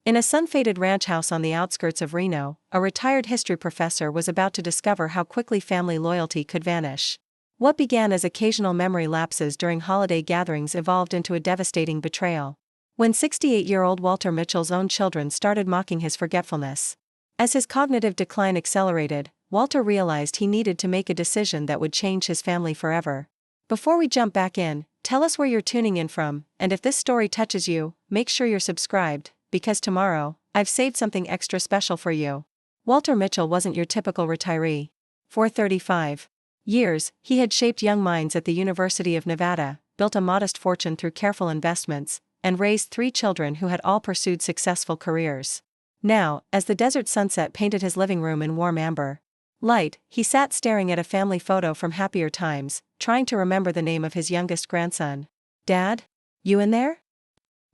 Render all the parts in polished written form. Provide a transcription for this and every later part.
In a sun-faded ranch house on the outskirts of Reno, a retired history professor was about to discover how quickly family loyalty could vanish. What began as occasional memory lapses during holiday gatherings evolved into a devastating betrayal. When 68-year-old Walter Mitchell's own children started mocking his forgetfulness. As his cognitive decline accelerated, Walter realized he needed to make a decision that would change his family forever. Before we jump back in, tell us where you're tuning in from, and if this story touches you, make sure you're subscribed, because tomorrow, I've saved something extra special for you. Walter Mitchell wasn't your typical retiree. For 35 years, he had shaped young minds at the University of Nevada, built a modest fortune through careful investments, and raised 3 children who had all pursued successful careers. Now, as the desert sunset painted his living room in warm amber light, he sat staring at a family photo from happier times, trying to remember the name of his youngest grandson. "Dad? You in there?"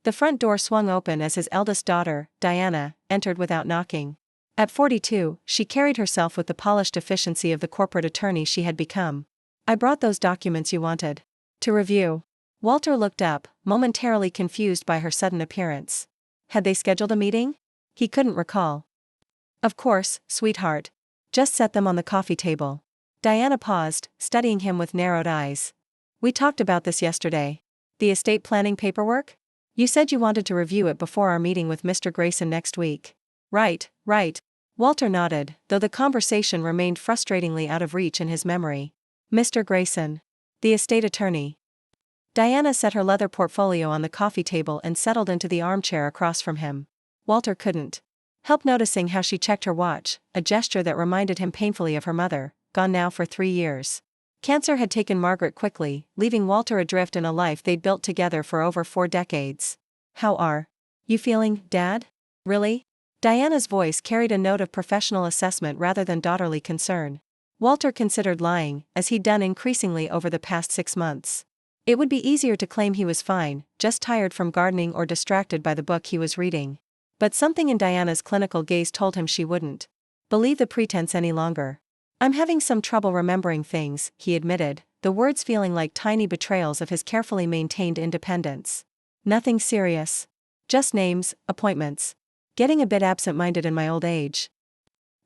The front door swung open as his eldest daughter, Diana, entered without knocking. At 42, she carried herself with the polished efficiency of the corporate attorney she had become. "I brought those documents you wanted to review." Walter looked up, momentarily confused by her sudden appearance. Had they scheduled a meeting? He couldn't recall. "Of course, sweetheart. Just set them on the coffee table." Diana paused, studying him with narrowed eyes. "We talked about this yesterday. The estate planning paperwork? You said you wanted to review it before our meeting with Mr. Grayson next week." Right. Walter nodded, though the conversation remained frustratingly out of reach in his memory. "Mr. Grayson. The estate attorney." Diana set her leather portfolio on the coffee table and settled into the armchair across from him. Walter couldn't help noticing how she checked her watch, a gesture that reminded him painfully of her mother, gone now for 3 years. Cancer had taken Margaret quickly, leaving Walter adrift in a life they'd built together for over 4 decades. "How are you feeling, Dad? Really?" Diana's voice carried a note of professional assessment rather than daughterly concern. Walter considered lying, as he'd done increasingly over the past 6 months. It would be easier to claim he was fine, just tired from gardening or distracted by the book he was reading. But something in Diana's clinical gaze told him she wouldn't believe the pretense any longer. "I'm having some trouble remembering things," he admitted, the words feeling like tiny betrayals of his carefully maintained independence. "Nothing serious. Just names, appointments. Getting a bit absent-minded in my old age."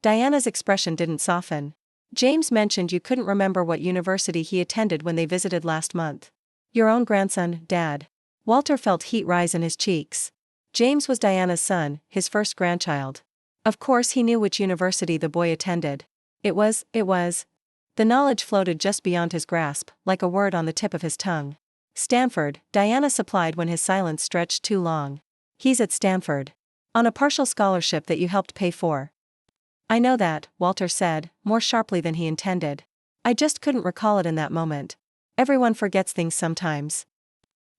Diana's expression didn't soften. "James mentioned you couldn't remember what university he attended when they visited last month." "Your own grandson, Dad." Walter felt heat rise in his cheeks. James was Diana's son, his first grandchild. Of course he knew which university the boy attended. It was. The knowledge floated just beyond his grasp, like a word on the tip of his tongue. "Stanford," Diana supplied when his silence stretched too long. "He's at Stanford. On a partial scholarship that you helped pay for." "I know that," Walter said, more sharply than he intended. "I just couldn't recall it in that moment. Everyone forgets things sometimes."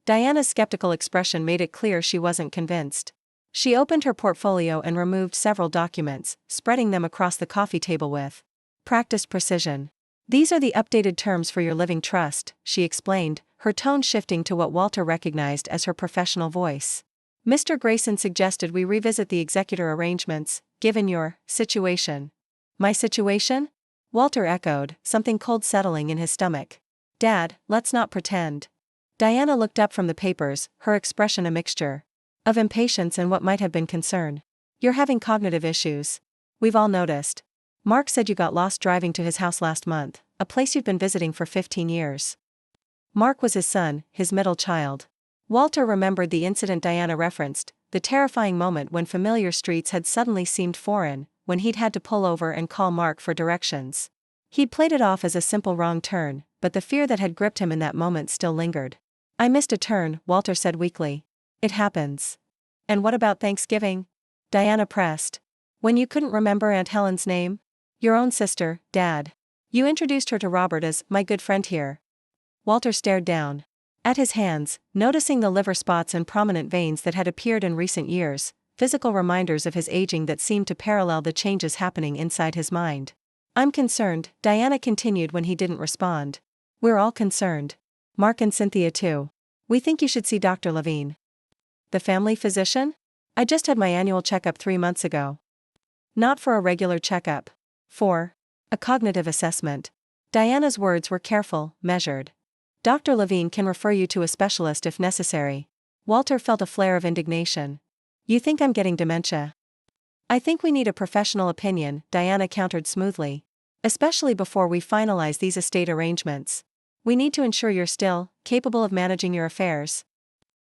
Diana's skeptical expression made it clear she wasn't convinced. She opened her portfolio and removed several documents, spreading them across the coffee table with practiced precision. "These are the updated terms for your living trust," she explained, her tone shifting to what Walter recognized as her professional voice. "Mr. Grayson suggested we revisit the executor arrangements, given your situation." "My situation?" Walter echoed, something cold settling in his stomach. "Dad, let's not pretend." Diana looked up from the papers, her expression a mixture of impatience and what might have been concern. "You're having cognitive issues. We've all noticed. Mark said you got lost driving to his house last month, a place you've been visiting for 15 years. Mark was his son, his middle child. Walter remembered the incident Diana referenced, the terrifying moment when familiar streets had suddenly seemed foreign, when he'd had to pull over and call Mark for directions. He'd played it off as a simple wrong turn, but the fear that had gripped him in that moment still lingered. "I missed a turn," Walter said weakly. "It happens." "And what about Thanksgiving?" Diana pressed. "When you couldn't remember Aunt Helen's name? Your own sister, Dad. You introduced her to Robert as, 'my good friend here.'" Walter stared down at his hands, noticing the liver spots and prominent veins that had appeared in recent years, physical reminders of his aging that seemed to parallel the changes happening inside his mind. "I'm concerned," Diana continued when he didn't respond. "We're all concerned. Mark and Cynthia too. We think you should see Dr. Levine." "The family physician? I just had my annual checkup 3 months ago." "Not for a regular checkup. For a cognitive assessment." Diana's words were careful, measured. "Dr. Levine can refer you to a specialist if necessary." Walter felt a flare of indignation. You think I'm getting dementia? I think we need a professional opinion, Diana countered smoothly. Especially before we finalize these estate arrangements. We need to ensure you're still capable of managing your affairs.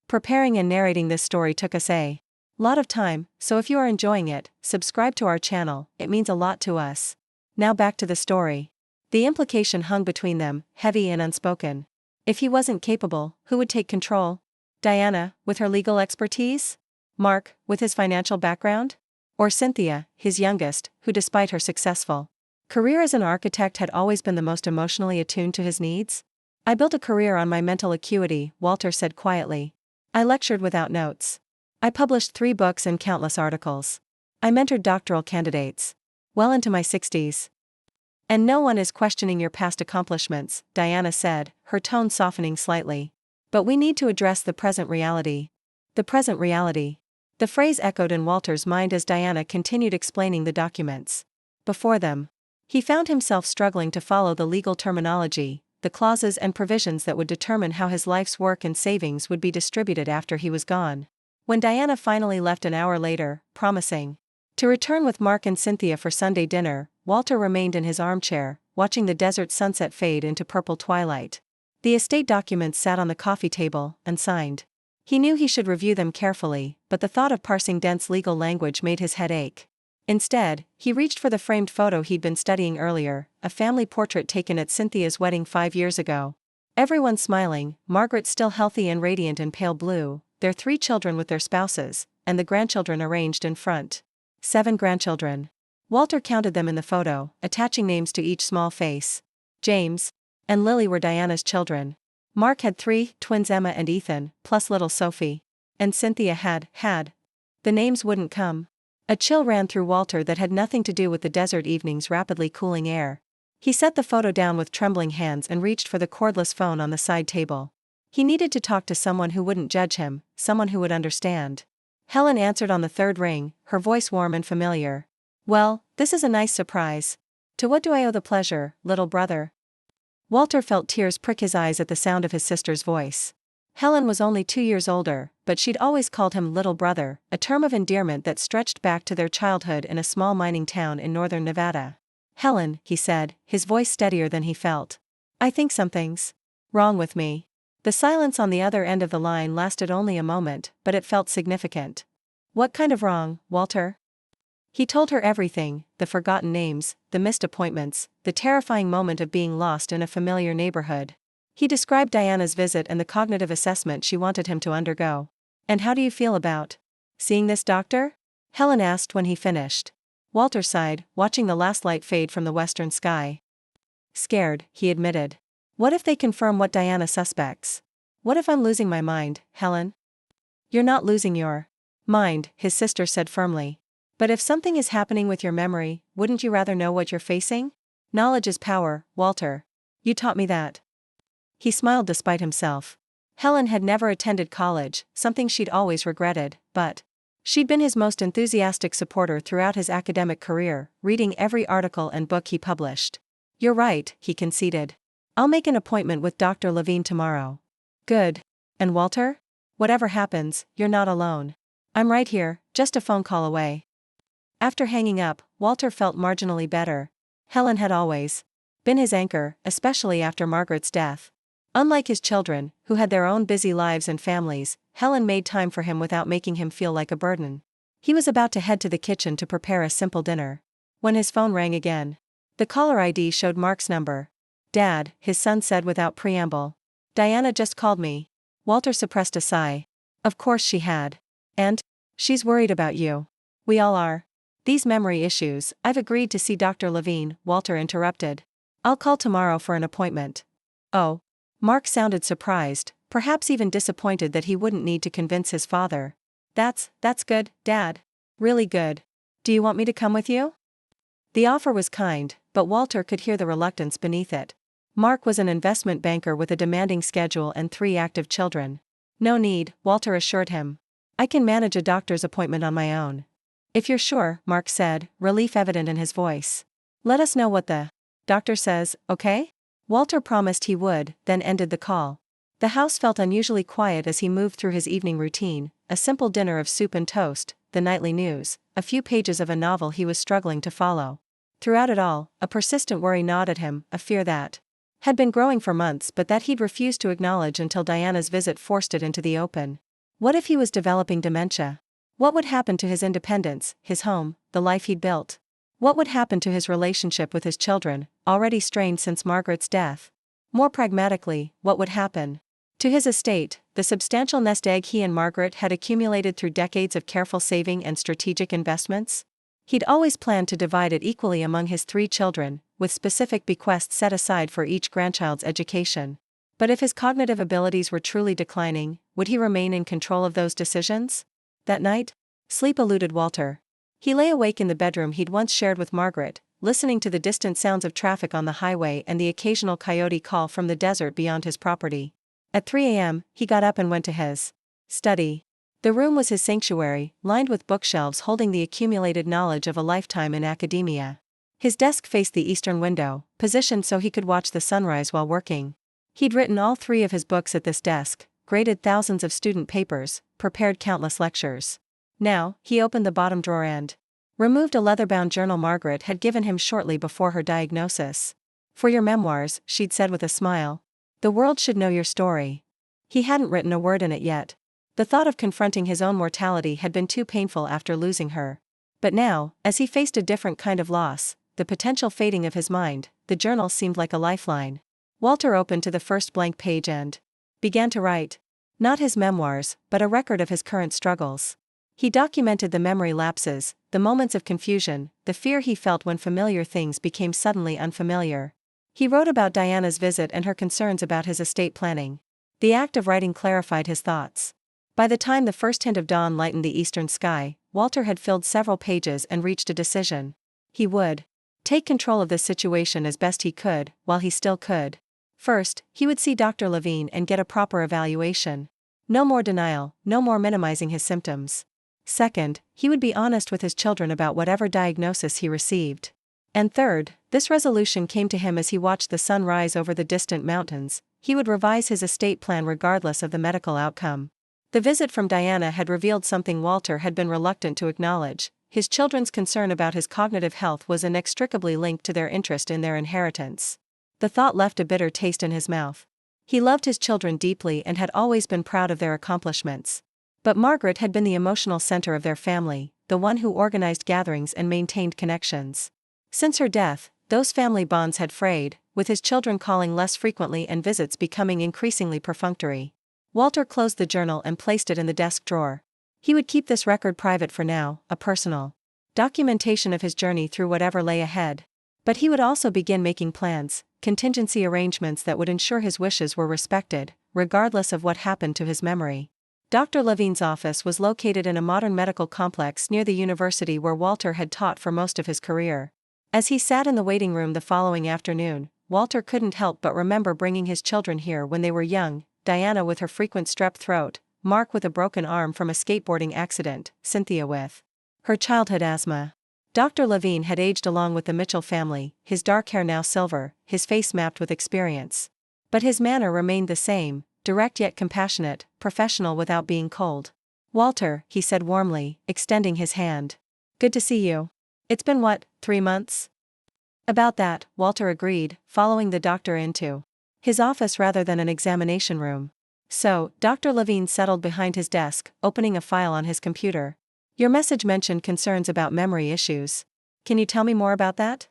Preparing and narrating this story took us a lot of time, so if you are enjoying it, subscribe to our channel, it means a lot to us. Now back to the story. The implication hung between them, heavy and unspoken. If he wasn't capable, who would take control? Diana, with her legal expertise? Mark, with his financial background? Or Cynthia, his youngest, who despite her successful career as an architect had always been the most emotionally attuned to his needs? I built a career on my mental acuity, Walter said quietly. I lectured without notes. I published 3 books and countless articles. I mentored doctoral candidates. Well into my 60s. And no one is questioning your past accomplishments, Diana said, her tone softening slightly. But we need to address the present reality. The present reality. The phrase echoed in Walter's mind as Diana continued explaining the documents before them. He found himself struggling to follow the legal terminology, the clauses and provisions that would determine how his life's work and savings would be distributed after he was gone. When Diana finally left an hour later, promising to return with Mark and Cynthia for Sunday dinner, Walter remained in his armchair, watching the desert sunset fade into purple twilight. The estate documents sat on the coffee table, unsigned. He knew he should review them carefully, but the thought of parsing dense legal language made his head ache. Instead, he reached for the framed photo he'd been studying earlier, a family portrait taken at Cynthia's wedding 5 years ago. Everyone smiling, Margaret still healthy and radiant in pale blue, their 3 children with their spouses, and the grandchildren arranged in front. 7 grandchildren. Walter counted them in the photo, attaching names to each small face. James and Lily were Diana's children. Mark had 3 twins, Emma and Ethan, plus little Sophie. And Cynthia had. The names wouldn't come. A chill ran through Walter that had nothing to do with the desert evening's rapidly cooling air. He set the photo down with trembling hands and reached for the cordless phone on the side table. He needed to talk to someone who wouldn't judge him, someone who would understand. Helen answered on the 3rd ring, her voice warm and familiar. Well, this is a nice surprise. To what do I owe the pleasure, little brother? Walter felt tears prick his eyes at the sound of his sister's voice. Helen was only 2 years older, but she'd always called him little brother, a term of endearment that stretched back to their childhood in a small mining town in northern Nevada. Helen, he said, his voice steadier than he felt. I think something's wrong with me. The silence on the other end of the line lasted only a moment, but it felt significant. What kind of wrong, Walter? He told her everything, the forgotten names, the missed appointments, the terrifying moment of being lost in a familiar neighborhood. He described Diana's visit and the cognitive assessment she wanted him to undergo. And how do you feel about seeing this doctor? Helen asked when he finished. Walter sighed, watching the last light fade from the western sky. Scared, he admitted. What if they confirm what Diana suspects? What if I'm losing my mind, Helen? You're not losing your mind, his sister said firmly. But if something is happening with your memory, wouldn't you rather know what you're facing? Knowledge is power, Walter. You taught me that. He smiled despite himself. Helen had never attended college, something she'd always regretted, but she'd been his most enthusiastic supporter throughout his academic career, reading every article and book he published. You're right, he conceded. I'll make an appointment with Dr. Levine tomorrow. Good. And Walter? Whatever happens, you're not alone. I'm right here, just a phone call away. After hanging up, Walter felt marginally better. Helen had always been his anchor, especially after Margaret's death. Unlike his children, who had their own busy lives and families, Helen made time for him without making him feel like a burden. He was about to head to the kitchen to prepare a simple dinner, when his phone rang again. The caller ID showed Mark's number. Dad, his son said without preamble. Diana just called me. Walter suppressed a sigh. Of course she had. And? She's worried about you. We all are. These memory issues, I've agreed to see Dr. Levine, Walter interrupted. I'll call tomorrow for an appointment. Oh. Mark sounded surprised, perhaps even disappointed that he wouldn't need to convince his father. That's good, Dad. Really good. Do you want me to come with you? The offer was kind, but Walter could hear the reluctance beneath it. Mark was an investment banker with a demanding schedule and 3 active children. No need, Walter assured him. I can manage a doctor's appointment on my own. If you're sure, Mark said, relief evident in his voice. Let us know what the doctor says, okay? Walter promised he would, then ended the call. The house felt unusually quiet as he moved through his evening routine, a simple dinner of soup and toast, the nightly news, a few pages of a novel he was struggling to follow. Throughout it all, a persistent worry gnawed at him, a fear that had been growing for months but that he'd refused to acknowledge until Diana's visit forced it into the open. What if he was developing dementia? What would happen to his independence, his home, the life he'd built? What would happen to his relationship with his children, already strained since Margaret's death? More pragmatically, what would happen to his estate, the substantial nest egg he and Margaret had accumulated through decades of careful saving and strategic investments? He'd always planned to divide it equally among his 3 children, with specific bequests set aside for each grandchild's education. But if his cognitive abilities were truly declining, would he remain in control of those decisions? That night, sleep eluded Walter. He lay awake in the bedroom he'd once shared with Margaret, listening to the distant sounds of traffic on the highway and the occasional coyote call from the desert beyond his property. At 3 a.m., he got up and went to his study. The room was his sanctuary, lined with bookshelves holding the accumulated knowledge of a lifetime in academia. His desk faced the eastern window, positioned so he could watch the sunrise while working. He'd written all 3 of his books at this desk, graded thousands of student papers, prepared countless lectures. Now, he opened the bottom drawer and removed a leather-bound journal Margaret had given him shortly before her diagnosis. "For your memoirs," she'd said with a smile. "The world should know your story." He hadn't written a word in it yet. The thought of confronting his own mortality had been too painful after losing her. But now, as he faced a different kind of loss, the potential fading of his mind, the journal seemed like a lifeline. Walter opened to the first blank page and began to write. Not his memoirs, but a record of his current struggles. He documented the memory lapses, the moments of confusion, the fear he felt when familiar things became suddenly unfamiliar. He wrote about Diana's visit and her concerns about his estate planning. The act of writing clarified his thoughts. By the time the first hint of dawn lightened the eastern sky, Walter had filled several pages and reached a decision. He would take control of this situation as best he could, while he still could. First, he would see Dr. Levine and get a proper evaluation. No more denial, no more minimizing his symptoms. Second, he would be honest with his children about whatever diagnosis he received. And third, this resolution came to him as he watched the sun rise over the distant mountains. He would revise his estate plan regardless of the medical outcome. The visit from Diana had revealed something Walter had been reluctant to acknowledge. His children's concern about his cognitive health was inextricably linked to their interest in their inheritance. The thought left a bitter taste in his mouth. He loved his children deeply and had always been proud of their accomplishments. But Margaret had been the emotional center of their family, the one who organized gatherings and maintained connections. Since her death, those family bonds had frayed, with his children calling less frequently and visits becoming increasingly perfunctory. Walter closed the journal and placed it in the desk drawer. He would keep this record private for now, a personal documentation of his journey through whatever lay ahead. But he would also begin making plans, contingency arrangements that would ensure his wishes were respected, regardless of what happened to his memory. Dr. Levine's office was located in a modern medical complex near the university where Walter had taught for most of his career. As he sat in the waiting room the following afternoon, Walter couldn't help but remember bringing his children here when they were young, Diana with her frequent strep throat, Mark with a broken arm from a skateboarding accident, Cynthia with her childhood asthma. Dr. Levine had aged along with the Mitchell family, his dark hair now silver, his face mapped with experience. But his manner remained the same, direct yet compassionate, professional without being cold. "Walter," he said warmly, extending his hand. "Good to see you. It's been 3 months?" "About that," Walter agreed, following the doctor into his office rather than an examination room. "So," Dr. Levine settled behind his desk, opening a file on his computer. "Your message mentioned concerns about memory issues. Can you tell me more about that?"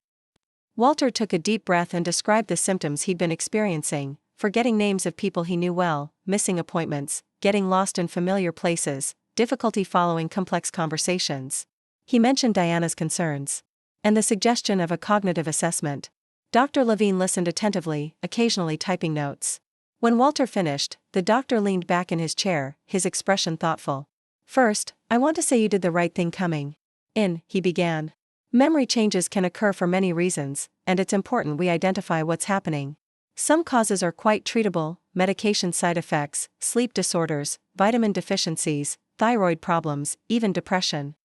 Walter took a deep breath and described the symptoms he'd been experiencing, forgetting names of people he knew well, missing appointments, getting lost in familiar places, difficulty following complex conversations. He mentioned Diana's concerns and the suggestion of a cognitive assessment. Dr. Levine listened attentively, occasionally typing notes. When Walter finished, the doctor leaned back in his chair, his expression thoughtful. "First, I want to say you did the right thing coming in," he began. "Memory changes can occur for many reasons, and it's important we identify what's happening. Some causes are quite treatable: medication side effects, sleep disorders, vitamin deficiencies, thyroid problems, even depression.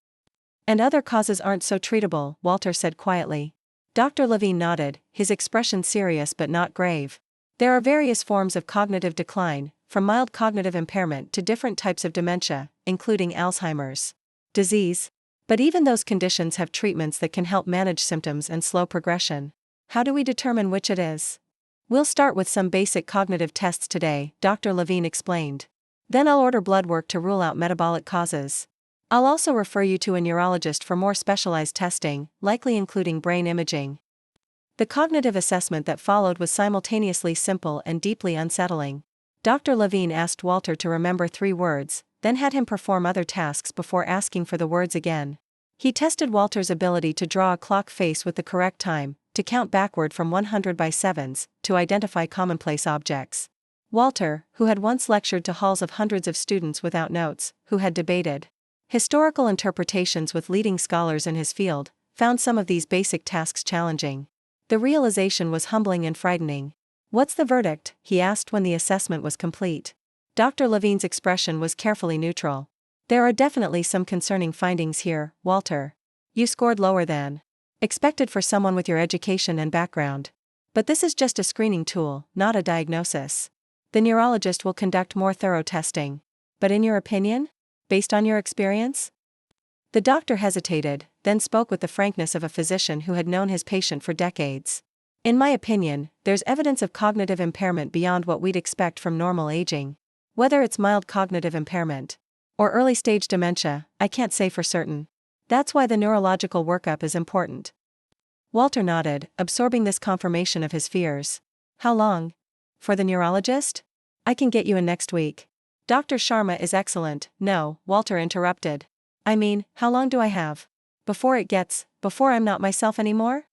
And other causes aren't so treatable," Walter said quietly. Dr. Levine nodded, his expression serious but not grave. "There are various forms of cognitive decline, from mild cognitive impairment to different types of dementia, including Alzheimer's disease. But even those conditions have treatments that can help manage symptoms and slow progression. How do we determine which it is? We'll start with some basic cognitive tests today, Dr. Levine explained. Then I'll order blood work to rule out metabolic causes. I'll also refer you to a neurologist for more specialized testing, likely including brain imaging. The cognitive assessment that followed was simultaneously simple and deeply unsettling. Dr. Levine asked Walter to remember 3 words, then had him perform other tasks before asking for the words again. He tested Walter's ability to draw a clock face with the correct time, to count backward from 100 by sevens, to identify commonplace objects. Walter, who had once lectured to halls of hundreds of students without notes, who had debated historical interpretations with leading scholars in his field, found some of these basic tasks challenging. The realization was humbling and frightening. "What's the verdict?" he asked when the assessment was complete. Dr. Levine's expression was carefully neutral. "There are definitely some concerning findings here, Walter. You scored lower than expected for someone with your education and background. But this is just a screening tool, not a diagnosis. The neurologist will conduct more thorough testing. But in your opinion? Based on your experience?" The doctor hesitated, then spoke with the frankness of a physician who had known his patient for decades. "In my opinion, there's evidence of cognitive impairment beyond what we'd expect from normal aging. Whether it's mild cognitive impairment or early-stage dementia, I can't say for certain. That's why the neurological workup is important." Walter nodded, absorbing this confirmation of his fears. "How long? For the neurologist? I can get you in next week." "Dr. Sharma is excellent." "No," Walter interrupted. "I mean, how long do I have? Before I'm not myself anymore?"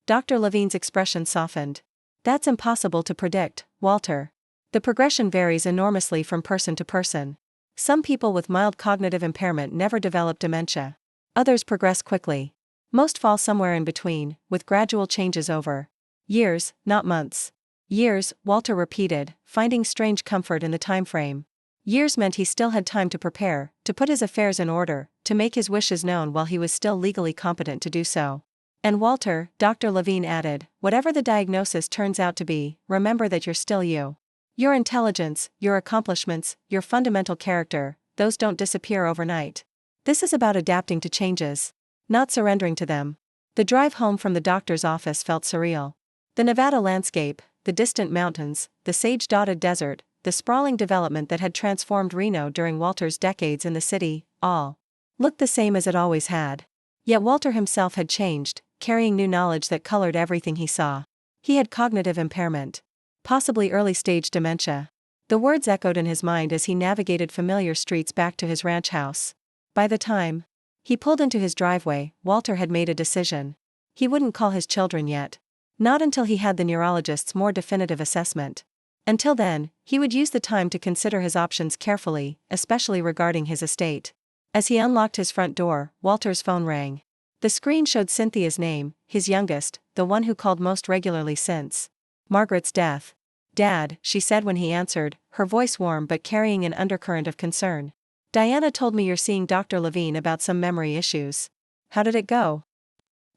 Dr. Levine's expression softened. "That's impossible to predict, Walter. The progression varies enormously from person to person. Some people with mild cognitive impairment never develop dementia. Others progress quickly. Most fall somewhere in between, with gradual changes over years, not months." "Years," Walter repeated, finding strange comfort in the time frame. Years meant he still had time to prepare, to put his affairs in order, to make his wishes known while he was still legally competent to do so. "And Walter," Dr. Levine added, "whatever the diagnosis turns out to be, remember that you're still you. Your intelligence, your accomplishments, your fundamental character, those don't disappear overnight. This is about adapting to changes, not surrendering to them." The drive home from the doctor's office felt surreal. The Nevada landscape, the distant mountains, the sage-dotted desert, the sprawling development that had transformed Reno during Walter's decades in the city, all looked the same as it always had. Yet Walter himself had changed, carrying new knowledge that colored everything he saw. He had cognitive impairment. Possibly early-stage dementia. The words echoed in his mind as he navigated familiar streets back to his ranch house. By the time he pulled into his driveway, Walter had made a decision. He wouldn't call his children yet. Not until he had the neurologist's more definitive assessment. Until then, he would use the time to consider his options carefully, especially regarding his estate. As he unlocked his front door, Walter's phone rang. The screen showed Cynthia's name, his youngest, the one who called most regularly since Margaret's death. "Dad," she said when he answered, her voice warm but carrying an undercurrent of concern. "Diana told me you're seeing Dr. Levine about some memory issues. How did it go?"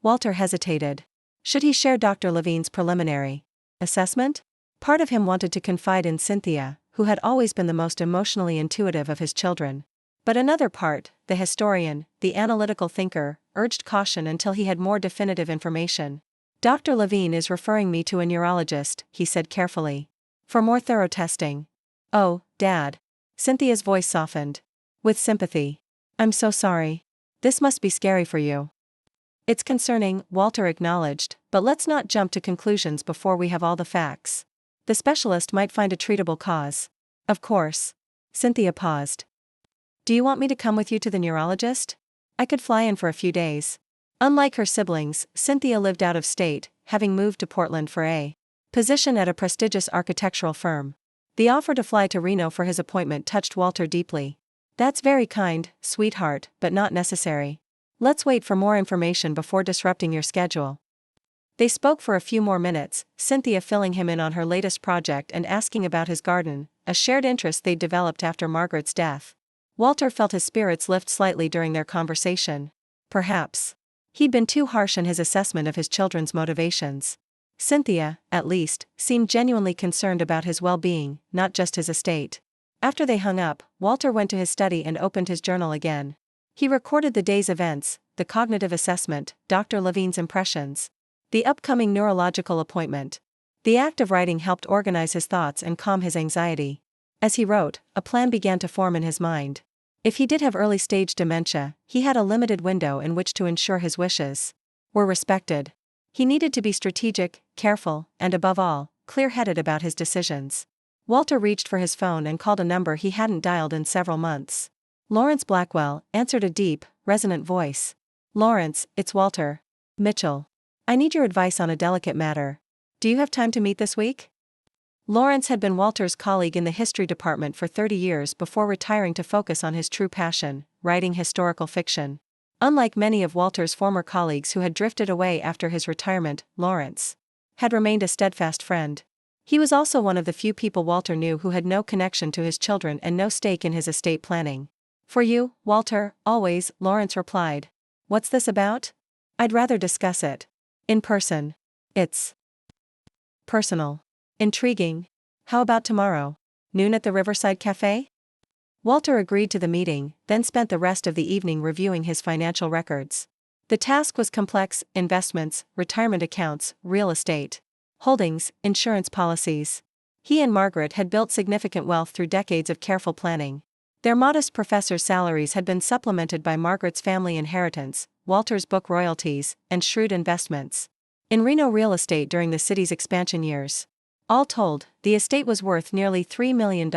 Walter hesitated. Should he share Dr. Levine's preliminary assessment? Part of him wanted to confide in Cynthia, who had always been the most emotionally intuitive of his children. But another part, the historian, the analytical thinker, urged caution until he had more definitive information. "Dr. Levine is referring me to a neurologist," he said carefully. "For more thorough testing." "Oh, Dad." Cynthia's voice softened. With sympathy. "I'm so sorry. This must be scary for you." "It's concerning," Walter acknowledged, "but let's not jump to conclusions before we have all the facts. The specialist might find a treatable cause." "Of course." Cynthia paused. "Do you want me to come with you to the neurologist? I could fly in for a few days." Unlike her siblings, Cynthia lived out of state, having moved to Portland for a position at a prestigious architectural firm. The offer to fly to Reno for his appointment touched Walter deeply. "That's very kind, sweetheart, but not necessary. Let's wait for more information before disrupting your schedule." They spoke for a few more minutes, Cynthia filling him in on her latest project and asking about his garden, a shared interest they'd developed after Margaret's death. Walter felt his spirits lift slightly during their conversation. Perhaps he'd been too harsh in his assessment of his children's motivations. Cynthia, at least, seemed genuinely concerned about his well-being, not just his estate. After they hung up, Walter went to his study and opened his journal again. He recorded the day's events, the cognitive assessment, Dr. Levine's impressions, the upcoming neurological appointment. The act of writing helped organize his thoughts and calm his anxiety. As he wrote, a plan began to form in his mind. If he did have early-stage dementia, he had a limited window in which to ensure his wishes were respected. He needed to be strategic, careful, and above all, clear-headed about his decisions. Walter reached for his phone and called a number he hadn't dialed in several months. Lawrence Blackwell answered a deep, resonant voice. "Lawrence, it's Walter Mitchell. I need your advice on a delicate matter. Do you have time to meet this week?" Lawrence had been Walter's colleague in the history department for 30 years before retiring to focus on his true passion, writing historical fiction. Unlike many of Walter's former colleagues who had drifted away after his retirement, Lawrence had remained a steadfast friend. He was also one of the few people Walter knew who had no connection to his children and no stake in his estate planning. "For you, Walter, always," Lawrence replied. "What's this about?" "I'd rather discuss it in person. It's personal. Intriguing. How about tomorrow? Noon at the Riverside Cafe?" Walter agreed to the meeting, then spent the rest of the evening reviewing his financial records. The task was complex: investments, retirement accounts, real estate holdings, insurance policies. He and Margaret had built significant wealth through decades of careful planning. Their modest professors' salaries had been supplemented by Margaret's family inheritance, Walter's book royalties, and shrewd investments in Reno real estate during the city's expansion years. All told, the estate was worth nearly $3 million,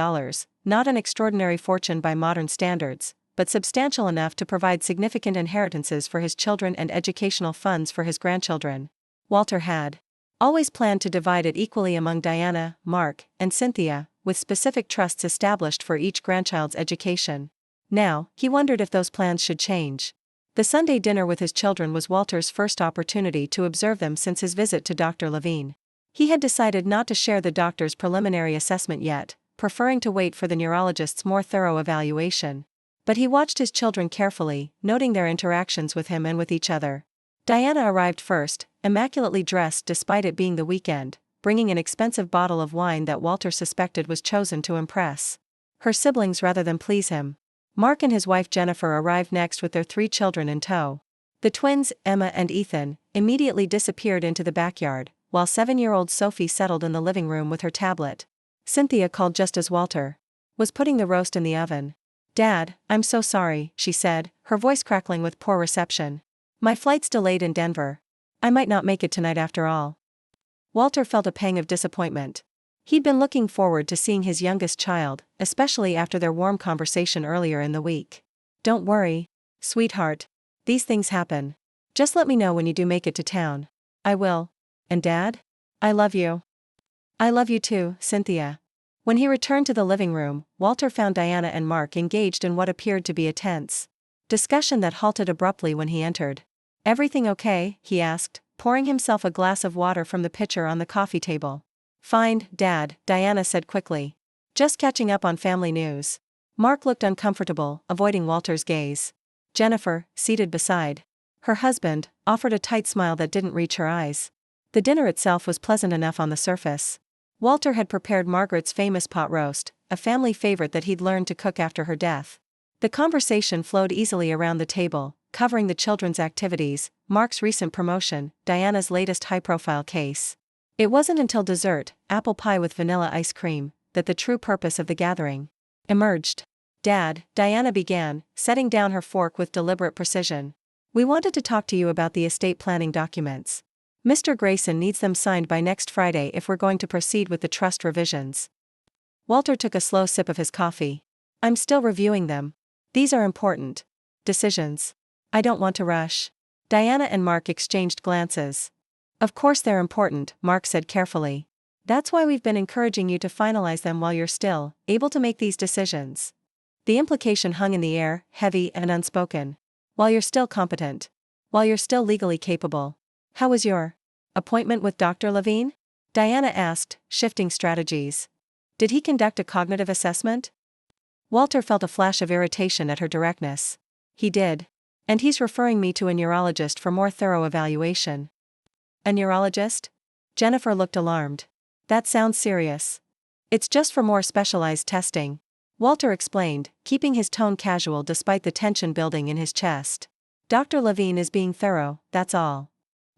not an extraordinary fortune by modern standards, but substantial enough to provide significant inheritances for his children and educational funds for his grandchildren. Walter had always planned to divide it equally among Diana, Mark, and Cynthia, with specific trusts established for each grandchild's education. Now, he wondered if those plans should change. The Sunday dinner with his children was Walter's first opportunity to observe them since his visit to Dr. Levine. He had decided not to share the doctor's preliminary assessment yet, preferring to wait for the neurologist's more thorough evaluation. But he watched his children carefully, noting their interactions with him and with each other. Diana arrived first, immaculately dressed despite it being the weekend, bringing an expensive bottle of wine that Walter suspected was chosen to impress her siblings rather than please him. Mark and his wife Jennifer arrived next with their 3 children in tow. The twins, Emma and Ethan, immediately disappeared into the backyard, while 7-year-old Sophie settled in the living room with her tablet. Cynthia called just as Walter was putting the roast in the oven. "Dad, I'm so sorry," she said, her voice crackling with poor reception. "My flight's delayed in Denver. I might not make it tonight after all." Walter felt a pang of disappointment. He'd been looking forward to seeing his youngest child, especially after their warm conversation earlier in the week. "Don't worry, sweetheart. These things happen. Just let me know when you do make it to town." "I will. And Dad? I love you." "I love you too, Cynthia." When he returned to the living room, Walter found Diana and Mark engaged in what appeared to be a tense discussion that halted abruptly when he entered. "Everything okay?" he asked, pouring himself a glass of water from the pitcher on the coffee table. "Fine, Dad," Diana said quickly. "Just catching up on family news." Mark looked uncomfortable, avoiding Walter's gaze. Jennifer, seated beside her husband, offered a tight smile that didn't reach her eyes. The dinner itself was pleasant enough on the surface. Walter had prepared Margaret's famous pot roast, a family favorite that he'd learned to cook after her death. The conversation flowed easily around the table, covering the children's activities, Mark's recent promotion, Diana's latest high-profile case. It wasn't until dessert, apple pie with vanilla ice cream, that the true purpose of the gathering emerged. "Dad," Diana began, setting down her fork with deliberate precision. "We wanted to talk to you about the estate planning documents. Mr. Grayson needs them signed by next Friday if we're going to proceed with the trust revisions." Walter took a slow sip of his coffee. "I'm still reviewing them. These are important decisions. I don't want to rush." Diana and Mark exchanged glances. "Of course they're important," Mark said carefully. "That's why we've been encouraging you to finalize them while you're still able to make these decisions." The implication hung in the air, heavy and unspoken. "While you're still competent. While you're still legally capable." "How was your appointment with Dr. Levine?" Diana asked, shifting strategies. "Did he conduct a cognitive assessment?" Walter felt a flash of irritation at her directness. "He did. And he's referring me to a neurologist for more thorough evaluation." "A neurologist?" Jennifer looked alarmed. That sounds serious. It's just for more specialized testing, Walter explained, keeping his tone casual despite the tension building in his chest. Dr. Levine is being thorough, that's all.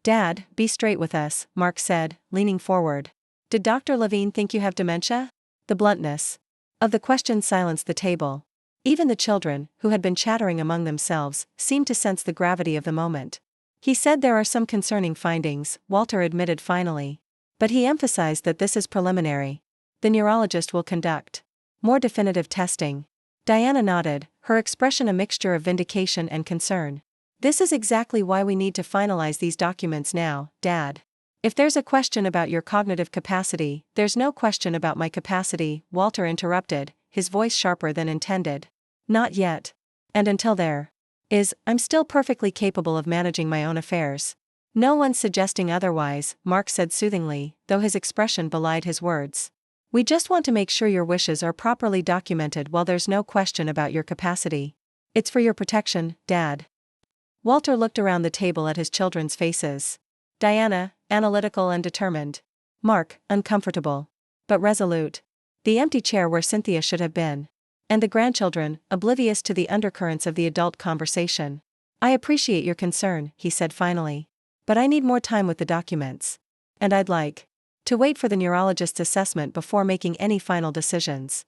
Dad, be straight with us, Mark said, leaning forward. Did Dr. Levine think you have dementia? The bluntness of the question silenced the table. Even the children, who had been chattering among themselves, seemed to sense the gravity of the moment. He said there are some concerning findings, Walter admitted finally. But he emphasized that this is preliminary. The neurologist will conduct more definitive testing. Diana nodded, her expression a mixture of vindication and concern. This is exactly why we need to finalize these documents now, Dad. If there's a question about your cognitive capacity, there's no question about my capacity, Walter interrupted, his voice sharper than intended. Not yet. And until there is, I'm still perfectly capable of managing my own affairs. No one's suggesting otherwise, Mark said soothingly, though his expression belied his words. We just want to make sure your wishes are properly documented while there's no question about your capacity. It's for your protection, Dad. Walter looked around the table at his children's faces. Diana, analytical and determined. Mark, uncomfortable, but resolute. The empty chair where Cynthia should have been. And the grandchildren, oblivious to the undercurrents of the adult conversation. I appreciate your concern, he said finally. But I need more time with the documents. And I'd like to wait for the neurologist's assessment before making any final decisions.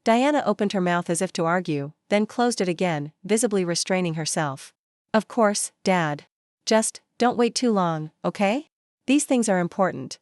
Diana opened her mouth as if to argue, then closed it again, visibly restraining herself. Of course, Dad. Just, don't wait too long, okay? These things are important.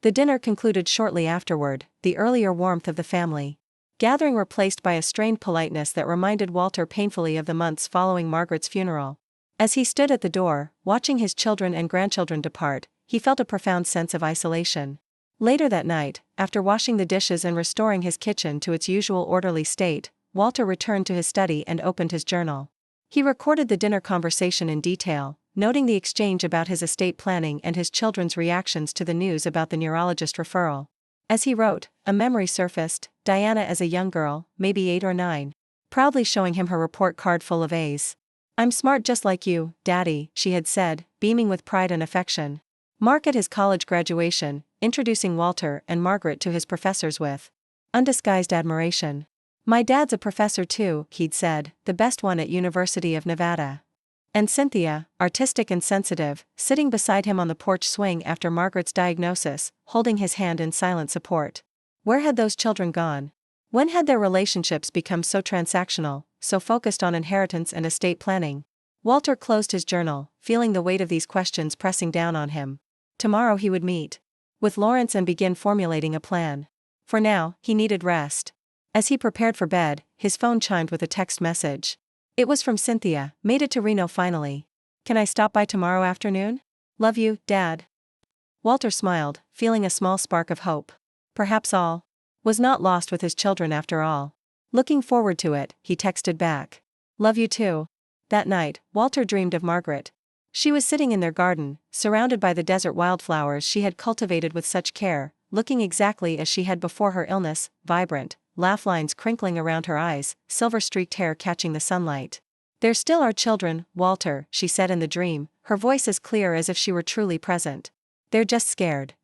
The dinner concluded shortly afterward, the earlier warmth of the family gathering replaced by a strained politeness that reminded Walter painfully of the months following Margaret's funeral. As he stood at the door, watching his children and grandchildren depart, he felt a profound sense of isolation. Later that night, after washing the dishes and restoring his kitchen to its usual orderly state, Walter returned to his study and opened his journal. He recorded the dinner conversation in detail, noting the exchange about his estate planning and his children's reactions to the news about the neurologist referral. As he wrote, a memory surfaced, Diana as a young girl, maybe 8 or 9, proudly showing him her report card full of A's. I'm smart just like you, Daddy, she had said, beaming with pride and affection. Mark at his college graduation, introducing Walter and Margaret to his professors with undisguised admiration. My dad's a professor too, he'd said, the best one at University of Nevada. And Cynthia, artistic and sensitive, sitting beside him on the porch swing after Margaret's diagnosis, holding his hand in silent support. Where had those children gone? When had their relationships become so transactional, so focused on inheritance and estate planning? Walter closed his journal, feeling the weight of these questions pressing down on him. Tomorrow he would meet with Lawrence and begin formulating a plan. For now, he needed rest. As he prepared for bed, his phone chimed with a text message. It was from Cynthia, made it to Reno finally. Can I stop by tomorrow afternoon? Love you, Dad. Walter smiled, feeling a small spark of hope. Perhaps all was not lost with his children after all. Looking forward to it, he texted back. Love you too. That night, Walter dreamed of Margaret. She was sitting in their garden, surrounded by the desert wildflowers she had cultivated with such care, looking exactly as she had before her illness, vibrant, laugh lines crinkling around her eyes, silver-streaked hair catching the sunlight. There still are children, Walter, she said in the dream, her voice as clear as if she were truly present. They're just scared.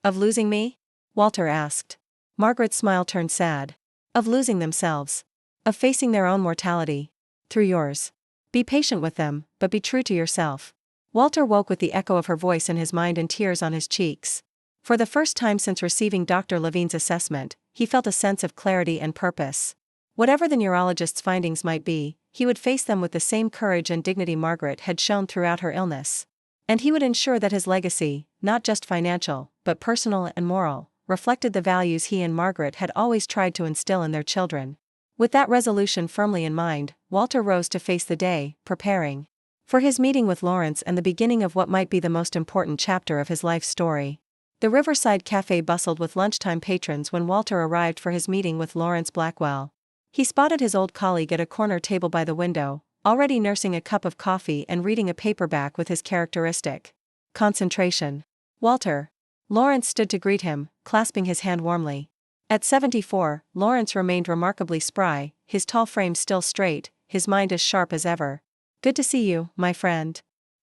Of losing me? Walter asked. Margaret's smile turned sad. Of losing themselves. Of facing their own mortality. Through yours. Be patient with them, but be true to yourself. Walter woke with the echo of her voice in his mind and tears on his cheeks. For the first time since receiving Dr. Levine's assessment, he felt a sense of clarity and purpose. Whatever the neurologist's findings might be, he would face them with the same courage and dignity Margaret had shown throughout her illness. And he would ensure that his legacy, not just financial, but personal and moral, reflected the values he and Margaret had always tried to instill in their children. With that resolution firmly in mind, Walter rose to face the day, preparing for his meeting with Lawrence and the beginning of what might be the most important chapter of his life story. The Riverside Cafe bustled with lunchtime patrons when Walter arrived for his meeting with Lawrence Blackwell. He spotted his old colleague at a corner table by the window, already nursing a cup of coffee and reading a paperback with his characteristic concentration. Walter. Lawrence stood to greet him, clasping his hand warmly. At 74, Lawrence remained remarkably spry, his tall frame still straight, his mind as sharp as ever. Good to see you, my friend.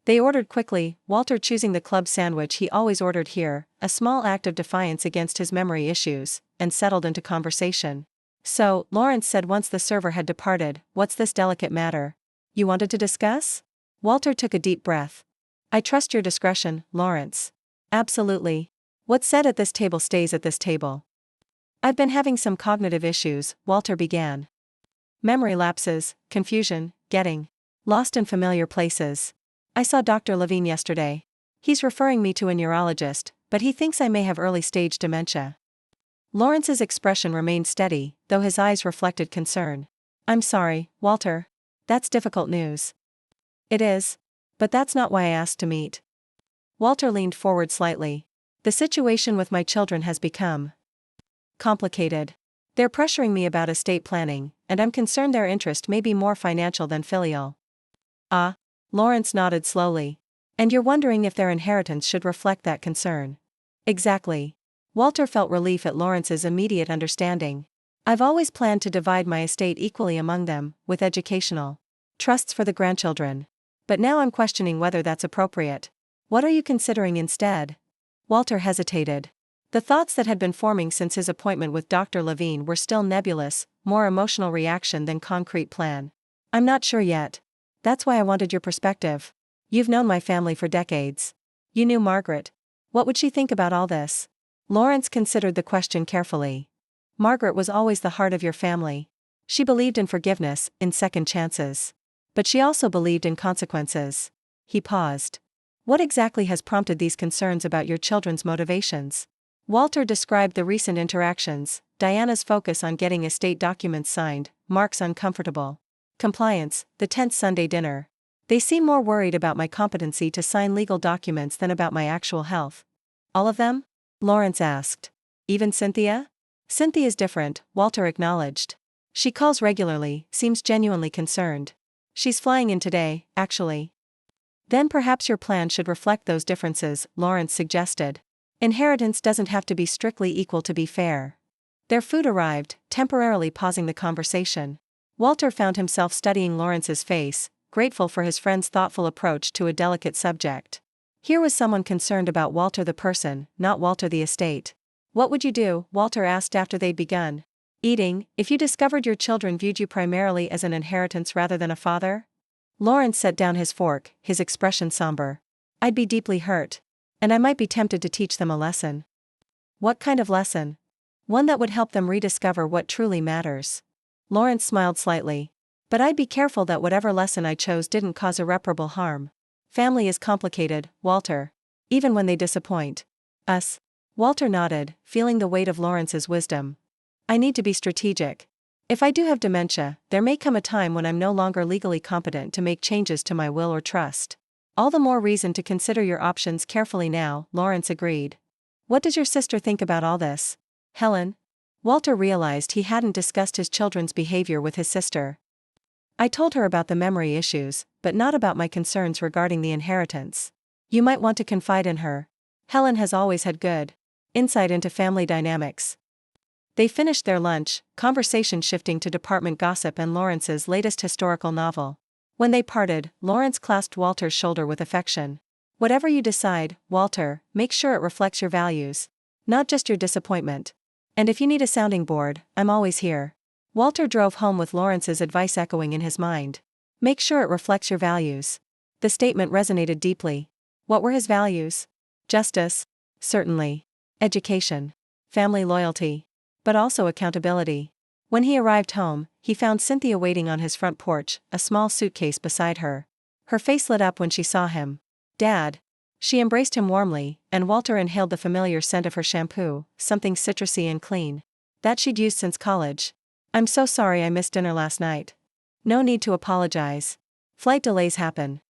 They ordered quickly, Walter choosing the club sandwich he always ordered here, a small act of defiance against his memory issues, and settled into conversation. So, Lawrence said once the server had departed, what's this delicate matter you wanted to discuss? Walter took a deep breath. I trust your discretion, Lawrence. Absolutely. What's said at this table stays at this table. I've been having some cognitive issues, Walter began. Memory lapses, confusion, getting lost in familiar places. I saw Dr. Levine yesterday. He's referring me to a neurologist, but he thinks I may have early-stage dementia. Lawrence's expression remained steady, though his eyes reflected concern. I'm sorry, Walter. That's difficult news. It is. But that's not why I asked to meet. Walter leaned forward slightly. The situation with my children has become complicated. They're pressuring me about estate planning, and I'm concerned their interest may be more financial than filial. Ah. Lawrence nodded slowly. And you're wondering if their inheritance should reflect that concern. Exactly. Walter felt relief at Lawrence's immediate understanding. I've always planned to divide my estate equally among them, with educational trusts for the grandchildren. But now I'm questioning whether that's appropriate. What are you considering instead? Walter hesitated. The thoughts that had been forming since his appointment with Dr. Levine were still nebulous, more emotional reaction than concrete plan. I'm not sure yet. That's why I wanted your perspective. You've known my family for decades. You knew Margaret. What would she think about all this? Lawrence considered the question carefully. Margaret was always the heart of your family. She believed in forgiveness, in second chances. But she also believed in consequences. He paused. What exactly has prompted these concerns about your children's motivations? Walter described the recent interactions, Diana's focus on getting estate documents signed, Mark's uncomfortable compliance, the tense Sunday dinner. They seem more worried about my competency to sign legal documents than about my actual health. All of them? Lawrence asked. Even Cynthia? Cynthia's different, Walter acknowledged. She calls regularly, seems genuinely concerned. She's flying in today, actually. Then perhaps your plan should reflect those differences, Lawrence suggested. Inheritance doesn't have to be strictly equal to be fair. Their food arrived, temporarily pausing the conversation. Walter found himself studying Lawrence's face, grateful for his friend's thoughtful approach to a delicate subject. Here was someone concerned about Walter the person, not Walter the estate. What would you do? Walter asked after they'd begun eating, if you discovered your children viewed you primarily as an inheritance rather than a father? Lawrence set down his fork, his expression somber. I'd be deeply hurt. And I might be tempted to teach them a lesson. What kind of lesson? One that would help them rediscover what truly matters. Lawrence smiled slightly. But I'd be careful that whatever lesson I chose didn't cause irreparable harm. Family is complicated, Walter. Even when they disappoint us. Walter nodded, feeling the weight of Lawrence's wisdom. I need to be strategic. If I do have dementia, there may come a time when I'm no longer legally competent to make changes to my will or trust. All the more reason to consider your options carefully now, Lawrence agreed. What does your sister think about all this? Helen? Walter realized he hadn't discussed his children's behavior with his sister. I told her about the memory issues, but not about my concerns regarding the inheritance. You might want to confide in her. Helen has always had good insight into family dynamics. They finished their lunch, conversation shifting to department gossip and Lawrence's latest historical novel. When they parted, Lawrence clasped Walter's shoulder with affection. Whatever you decide, Walter, make sure it reflects your values. Not just your disappointment. And if you need a sounding board, I'm always here. Walter drove home with Lawrence's advice echoing in his mind. Make sure it reflects your values. The statement resonated deeply. What were his values? Justice. Certainly. Education. Family loyalty. But also accountability. When he arrived home, he found Cynthia waiting on his front porch, a small suitcase beside her. Her face lit up when she saw him. Dad. She embraced him warmly, and Walter inhaled the familiar scent of her shampoo, something citrusy and clean. That she'd used since college. I'm so sorry I missed dinner last night. No need to apologize. Flight delays happen.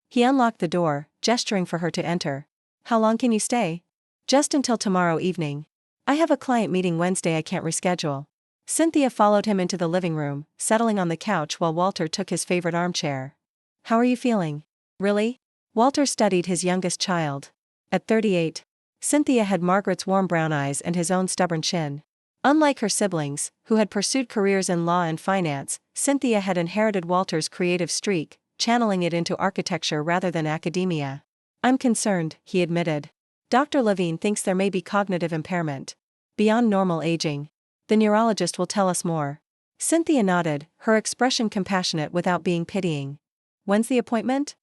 He unlocked the door, gesturing for her to enter. How long can you stay? Just until tomorrow evening. I have a client meeting Wednesday I can't reschedule. Cynthia followed him into the living room, settling on the couch while Walter took his favorite armchair. How are you feeling? Really? Walter studied his youngest child. At 38, Cynthia had Margaret's warm brown eyes and his own stubborn chin. Unlike her siblings, who had pursued careers in law and finance, Cynthia had inherited Walter's creative streak, channeling it into architecture rather than academia. I'm concerned, he admitted. Dr. Levine thinks there may be cognitive impairment beyond normal aging. The neurologist will tell us more. Cynthia nodded, her expression compassionate without being pitying. When's the appointment?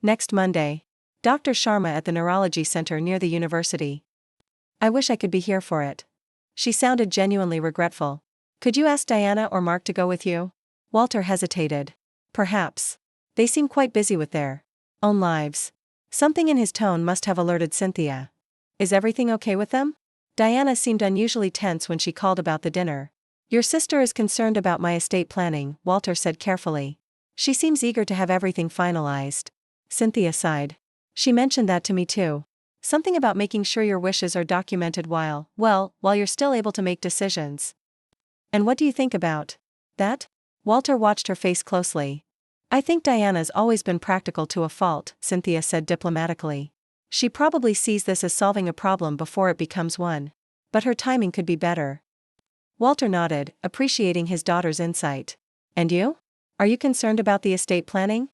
Next Monday. Dr. Sharma at the neurology center near the university. I wish I could be here for it. She sounded genuinely regretful. Could you ask Diana or Mark to go with you? Walter hesitated. Perhaps. They seem quite busy with their own lives. Something in his tone must have alerted Cynthia. Is everything okay with them? Diana seemed unusually tense when she called about the dinner. Your sister is concerned about my estate planning, Walter said carefully. She seems eager to have everything finalized. Cynthia sighed. She mentioned that to me too. Something about making sure your wishes are documented while you're still able to make decisions. And what do you think about that? Walter watched her face closely. I think Diana's always been practical to a fault, Cynthia said diplomatically. She probably sees this as solving a problem before it becomes one. But her timing could be better. Walter nodded, appreciating his daughter's insight. And you? Are you concerned about the estate planning?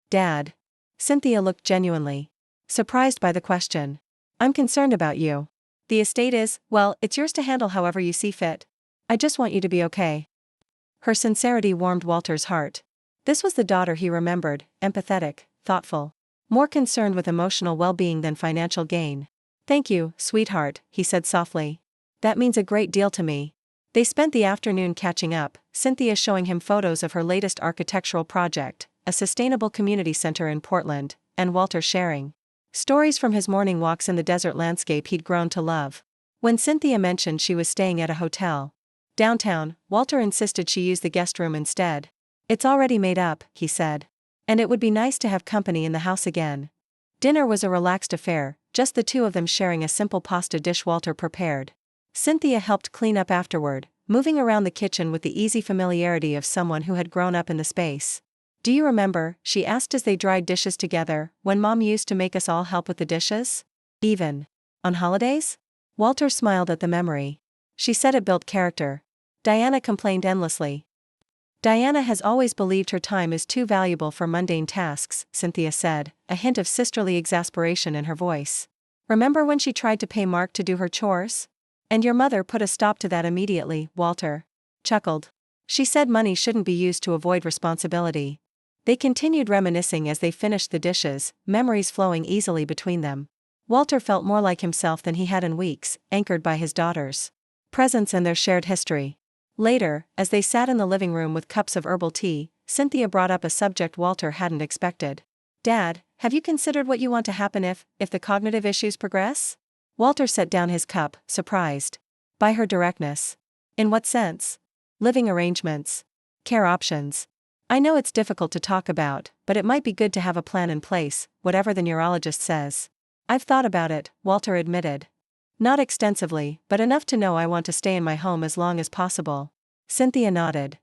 Dad. Cynthia looked genuinely surprised by the question. I'm concerned about you. The estate is, it's yours to handle however you see fit. I just want you to be okay. Her sincerity warmed Walter's heart. This was the daughter he remembered, empathetic, thoughtful, more concerned with emotional well-being than financial gain. Thank you, sweetheart, he said softly. That means a great deal to me. They spent the afternoon catching up, Cynthia showing him photos of her latest architectural project, a sustainable community center in Portland, and Walter sharing stories from his morning walks in the desert landscape he'd grown to love. When Cynthia mentioned she was staying at a hotel downtown, Walter insisted she use the guest room instead. It's already made up, he said. And it would be nice to have company in the house again. Dinner was a relaxed affair, just the two of them sharing a simple pasta dish Walter prepared. Cynthia helped clean up afterward, moving around the kitchen with the easy familiarity of someone who had grown up in the space. Do you remember, she asked as they dried dishes together, when Mom used to make us all help with the dishes? Even on holidays? Walter smiled at the memory. She said it built character. Diana complained endlessly. Diana has always believed her time is too valuable for mundane tasks, Cynthia said, a hint of sisterly exasperation in her voice. Remember when she tried to pay Mark to do her chores? And your mother put a stop to that immediately, Walter chuckled. She said money shouldn't be used to avoid responsibility. They continued reminiscing as they finished the dishes, memories flowing easily between them. Walter felt more like himself than he had in weeks, anchored by his daughter's presence and their shared history. Later, as they sat in the living room with cups of herbal tea, Cynthia brought up a subject Walter hadn't expected. Dad, have you considered what you want to happen if the cognitive issues progress? Walter set down his cup, surprised by her directness. In what sense? Living arrangements. Care options. I know it's difficult to talk about, but it might be good to have a plan in place, whatever the neurologist says. I've thought about it, Walter admitted. Not extensively, but enough to know I want to stay in my home as long as possible. Cynthia nodded.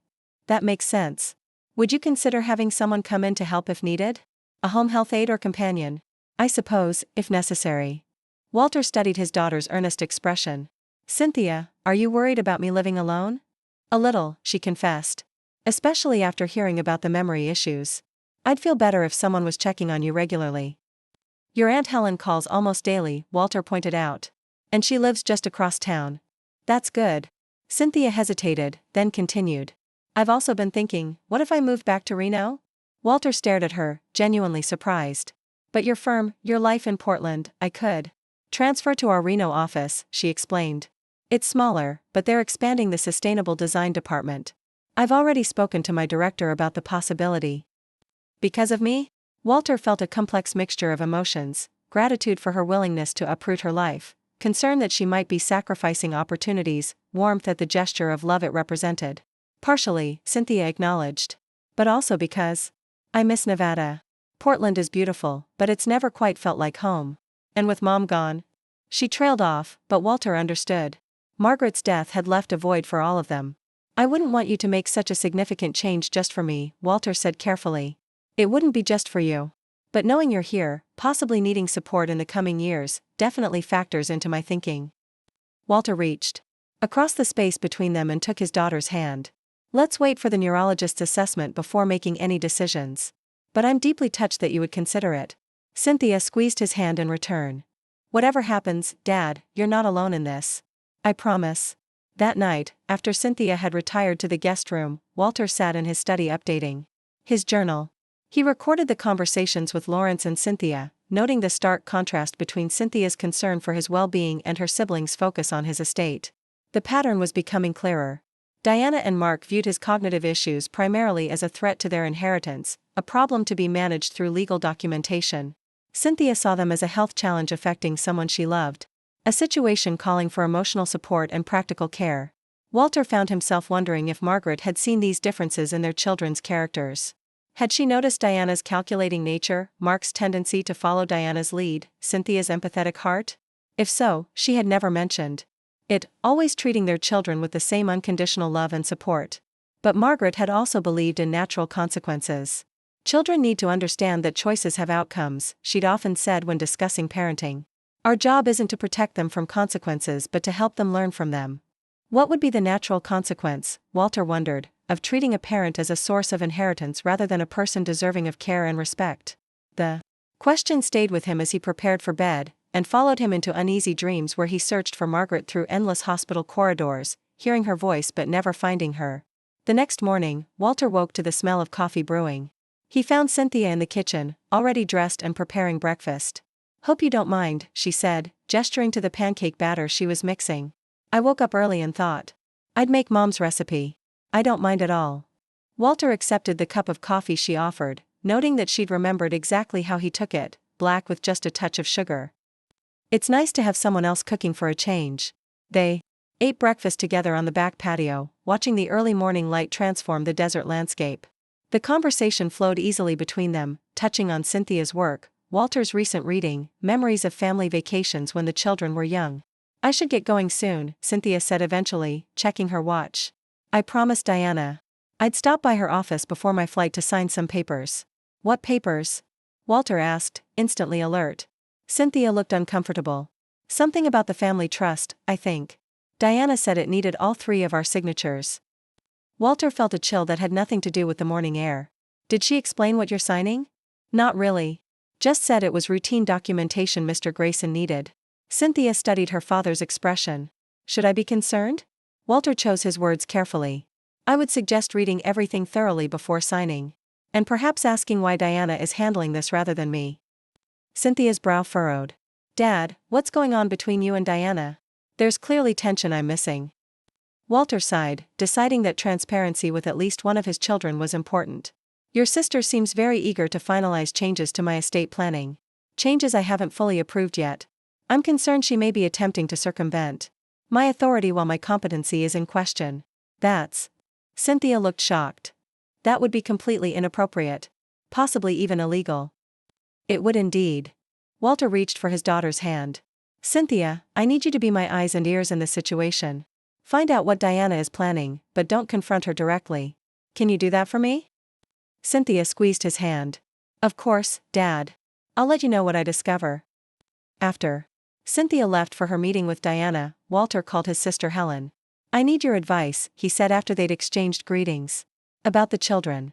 That makes sense. Would you consider having someone come in to help if needed? A home health aide or companion? I suppose, if necessary. Walter studied his daughter's earnest expression. Cynthia, are you worried about me living alone? A little, she confessed. Especially after hearing about the memory issues. I'd feel better if someone was checking on you regularly. Your Aunt Helen calls almost daily, Walter pointed out. And she lives just across town. That's good. Cynthia hesitated, then continued. I've also been thinking, what if I moved back to Reno? Walter stared at her, genuinely surprised. But your life in Portland, I could transfer to our Reno office, she explained. It's smaller, but they're expanding the sustainable design department. I've already spoken to my director about the possibility. Because of me? Walter felt a complex mixture of emotions, gratitude for her willingness to uproot her life, concern that she might be sacrificing opportunities, warmth at the gesture of love it represented. Partially, Cynthia acknowledged. But also because I miss Nevada. Portland is beautiful, but it's never quite felt like home. And with Mom gone? She trailed off, but Walter understood. Margaret's death had left a void for all of them. I wouldn't want you to make such a significant change just for me, Walter said carefully. It wouldn't be just for you. But knowing you're here, possibly needing support in the coming years, definitely factors into my thinking. Walter reached across the space between them and took his daughter's hand. Let's wait for the neurologist's assessment before making any decisions. But I'm deeply touched that you would consider it. Cynthia squeezed his hand in return. Whatever happens, Dad, you're not alone in this. I promise. That night, after Cynthia had retired to the guest room, Walter sat in his study updating his journal. He recorded the conversations with Lawrence and Cynthia, noting the stark contrast between Cynthia's concern for his well-being and her siblings' focus on his estate. The pattern was becoming clearer. Diana and Mark viewed his cognitive issues primarily as a threat to their inheritance, a problem to be managed through legal documentation. Cynthia saw them as a health challenge affecting someone she loved, a situation calling for emotional support and practical care. Walter found himself wondering if Margaret had seen these differences in their children's characters. Had she noticed Diana's calculating nature, Mark's tendency to follow Diana's lead, Cynthia's empathetic heart? If so, she had never mentioned it, always treating their children with the same unconditional love and support. But Margaret had also believed in natural consequences. Children need to understand that choices have outcomes, she'd often said when discussing parenting. Our job isn't to protect them from consequences but to help them learn from them. What would be the natural consequence, Walter wondered, of treating a parent as a source of inheritance rather than a person deserving of care and respect? The question stayed with him as he prepared for bed, and followed him into uneasy dreams where he searched for Margaret through endless hospital corridors, hearing her voice but never finding her. The next morning, Walter woke to the smell of coffee brewing. He found Cynthia in the kitchen, already dressed and preparing breakfast. Hope you don't mind, she said, gesturing to the pancake batter she was mixing. I woke up early and thought I'd make Mom's recipe. I don't mind at all. Walter accepted the cup of coffee she offered, noting that she'd remembered exactly how he took it, black with just a touch of sugar. It's nice to have someone else cooking for a change. They ate breakfast together on the back patio, watching the early morning light transform the desert landscape. The conversation flowed easily between them, touching on Cynthia's work, Walter's recent reading, memories of family vacations when the children were young. I should get going soon, Cynthia said eventually, checking her watch. I promised Diana I'd stop by her office before my flight to sign some papers. What papers? Walter asked, instantly alert. Cynthia looked uncomfortable. Something about the family trust, I think. Diana said it needed all three of our signatures. Walter felt a chill that had nothing to do with the morning air. Did she explain what you're signing? Not really. Just said it was routine documentation Mr. Grayson needed. Cynthia studied her father's expression. Should I be concerned? Walter chose his words carefully. I would suggest reading everything thoroughly before signing. And perhaps asking why Diana is handling this rather than me. Cynthia's brow furrowed. Dad, what's going on between you and Diana? There's clearly tension I'm missing. Walter sighed, deciding that transparency with at least one of his children was important. Your sister seems very eager to finalize changes to my estate planning. Changes I haven't fully approved yet. I'm concerned she may be attempting to circumvent my authority while my competency is in question. That's. Cynthia looked shocked. That would be completely inappropriate. Possibly even illegal. It would indeed. Walter reached for his daughter's hand. Cynthia, I need you to be my eyes and ears in this situation. Find out what Diana is planning, but don't confront her directly. Can you do that for me? Cynthia squeezed his hand. Of course, Dad. I'll let you know what I discover. After Cynthia left for her meeting with Diana, Walter called his sister Helen. I need your advice, he said after they'd exchanged greetings. About the children.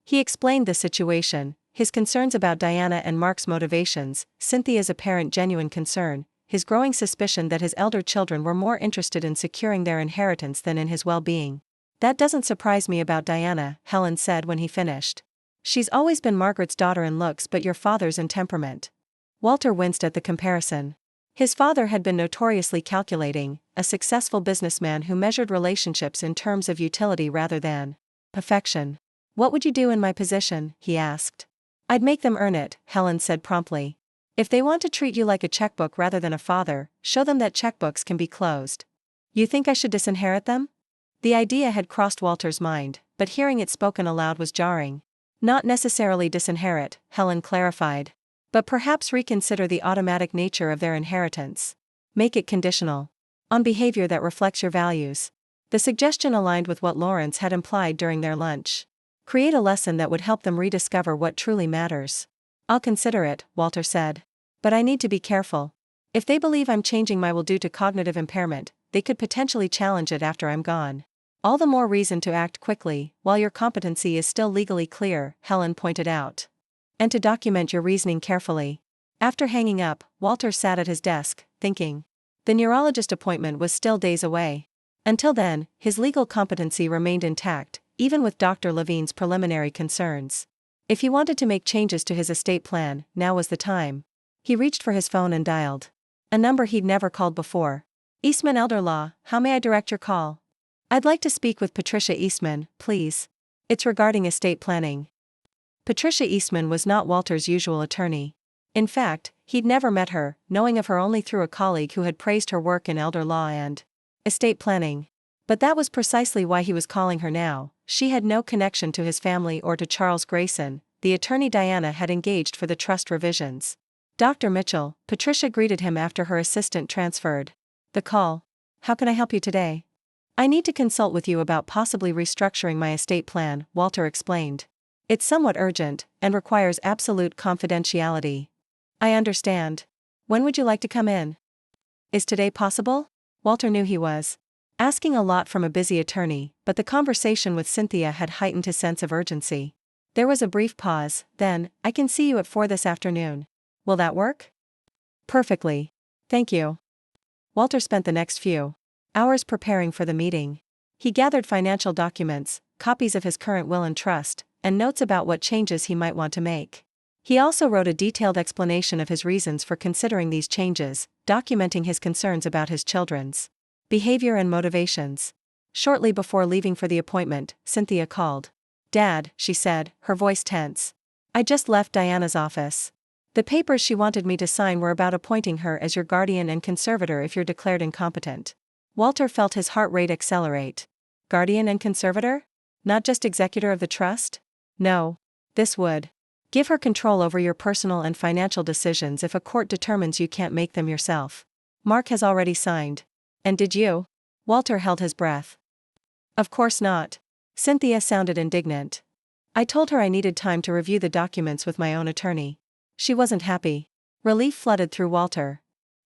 He explained the situation, his concerns about Diana and Mark's motivations, Cynthia's apparent genuine concern, his growing suspicion that his elder children were more interested in securing their inheritance than in his well-being. That doesn't surprise me about Diana, Helen said when he finished. She's always been Margaret's daughter in looks but your father's in temperament. Walter winced at the comparison. His father had been notoriously calculating, a successful businessman who measured relationships in terms of utility rather than perfection. What would you do in my position? He asked. I'd make them earn it, Helen said promptly. If they want to treat you like a checkbook rather than a father, show them that checkbooks can be closed. You think I should disinherit them? The idea had crossed Walter's mind, but hearing it spoken aloud was jarring. Not necessarily disinherit, Helen clarified. But perhaps reconsider the automatic nature of their inheritance. Make it conditional on behavior that reflects your values. The suggestion aligned with what Lawrence had implied during their lunch. Create a lesson that would help them rediscover what truly matters. I'll consider it, Walter said. But I need to be careful. If they believe I'm changing my will due to cognitive impairment, they could potentially challenge it after I'm gone. All the more reason to act quickly, while your competency is still legally clear, Helen pointed out. and to document your reasoning carefully. After hanging up, Walter sat at his desk, thinking. The neurologist appointment was still days away. Until then, his legal competency remained intact, even with Dr. Levine's preliminary concerns. If he wanted to make changes to his estate plan, now was the time. He reached for his phone and dialed a number he'd never called before. Eastman Elder Law, how may I direct your call? I'd like to speak with Patricia Eastman, please. It's regarding estate planning. Patricia Eastman was not Walter's usual attorney. In fact, he'd never met her, knowing of her only through a colleague who had praised her work in elder law and estate planning. But that was precisely why he was calling her now. She had no connection to his family or to Charles Grayson, the attorney Diana had engaged for the trust revisions. Dr. Mitchell, Patricia greeted him after her assistant transferred the call. How can I help you today? I need to consult with you about possibly restructuring my estate plan, Walter explained. It's somewhat urgent, and requires absolute confidentiality. I understand. When would you like to come in? Is today possible? Walter knew he was asking a lot from a busy attorney, but the conversation with Cynthia had heightened his sense of urgency. There was a brief pause, then, I can see you at 4 this afternoon. Will that work? Perfectly. Thank you. Walter spent the next few hours preparing for the meeting. He gathered financial documents, copies of his current will and trust, and notes about what changes he might want to make. He also wrote a detailed explanation of his reasons for considering these changes, documenting his concerns about his children's behavior and motivations. Shortly before leaving for the appointment, Cynthia called. Dad, she said, her voice tense. I just left Diana's office. The papers she wanted me to sign were about appointing her as your guardian and conservator if you're declared incompetent. Walter felt his heart rate accelerate. Guardian and conservator? Not just executor of the trust? No. This would give her control over your personal and financial decisions if a court determines you can't make them yourself. Mark has already signed. And did you? Walter held his breath. Of course not. Cynthia sounded indignant. I told her I needed time to review the documents with my own attorney. She wasn't happy. Relief flooded through Walter.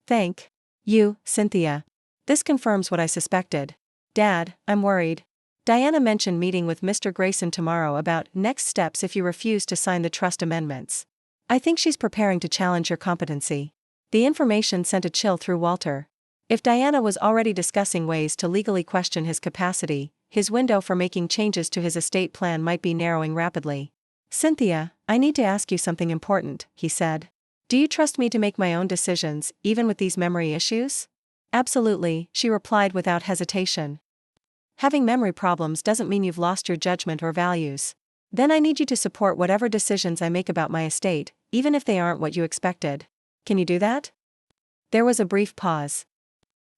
Thank you, Cynthia. This confirms what I suspected. Dad, I'm worried. Diana mentioned meeting with Mr. Grayson tomorrow about next steps if you refuse to sign the trust amendments. I think she's preparing to challenge your competency. The information sent a chill through Walter. If Diana was already discussing ways to legally question his capacity, his window for making changes to his estate plan might be narrowing rapidly. Cynthia, I need to ask you something important, he said. Do you trust me to make my own decisions, even with these memory issues? Absolutely, she replied without hesitation. Having memory problems doesn't mean you've lost your judgment or values. Then I need you to support whatever decisions I make about my estate, even if they aren't what you expected. Can you do that? There was a brief pause.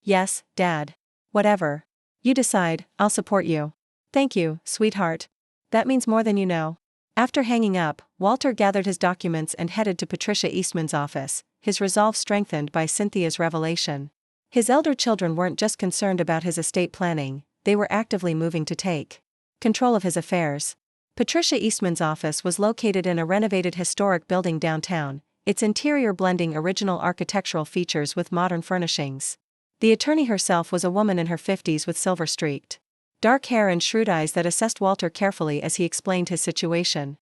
Yes, Dad. Whatever you decide, I'll support you. Thank you, sweetheart. That means more than you know. After hanging up, Walter gathered his documents and headed to Patricia Eastman's office, his resolve strengthened by Cynthia's revelation. His elder children weren't just concerned about his estate planning, they were actively moving to take control of his affairs. Patricia Eastman's office was located in a renovated historic building downtown, its interior blending original architectural features with modern furnishings. The attorney herself was a woman in her 50s with silver-streaked dark hair and shrewd eyes that assessed Walter carefully as he explained his situation.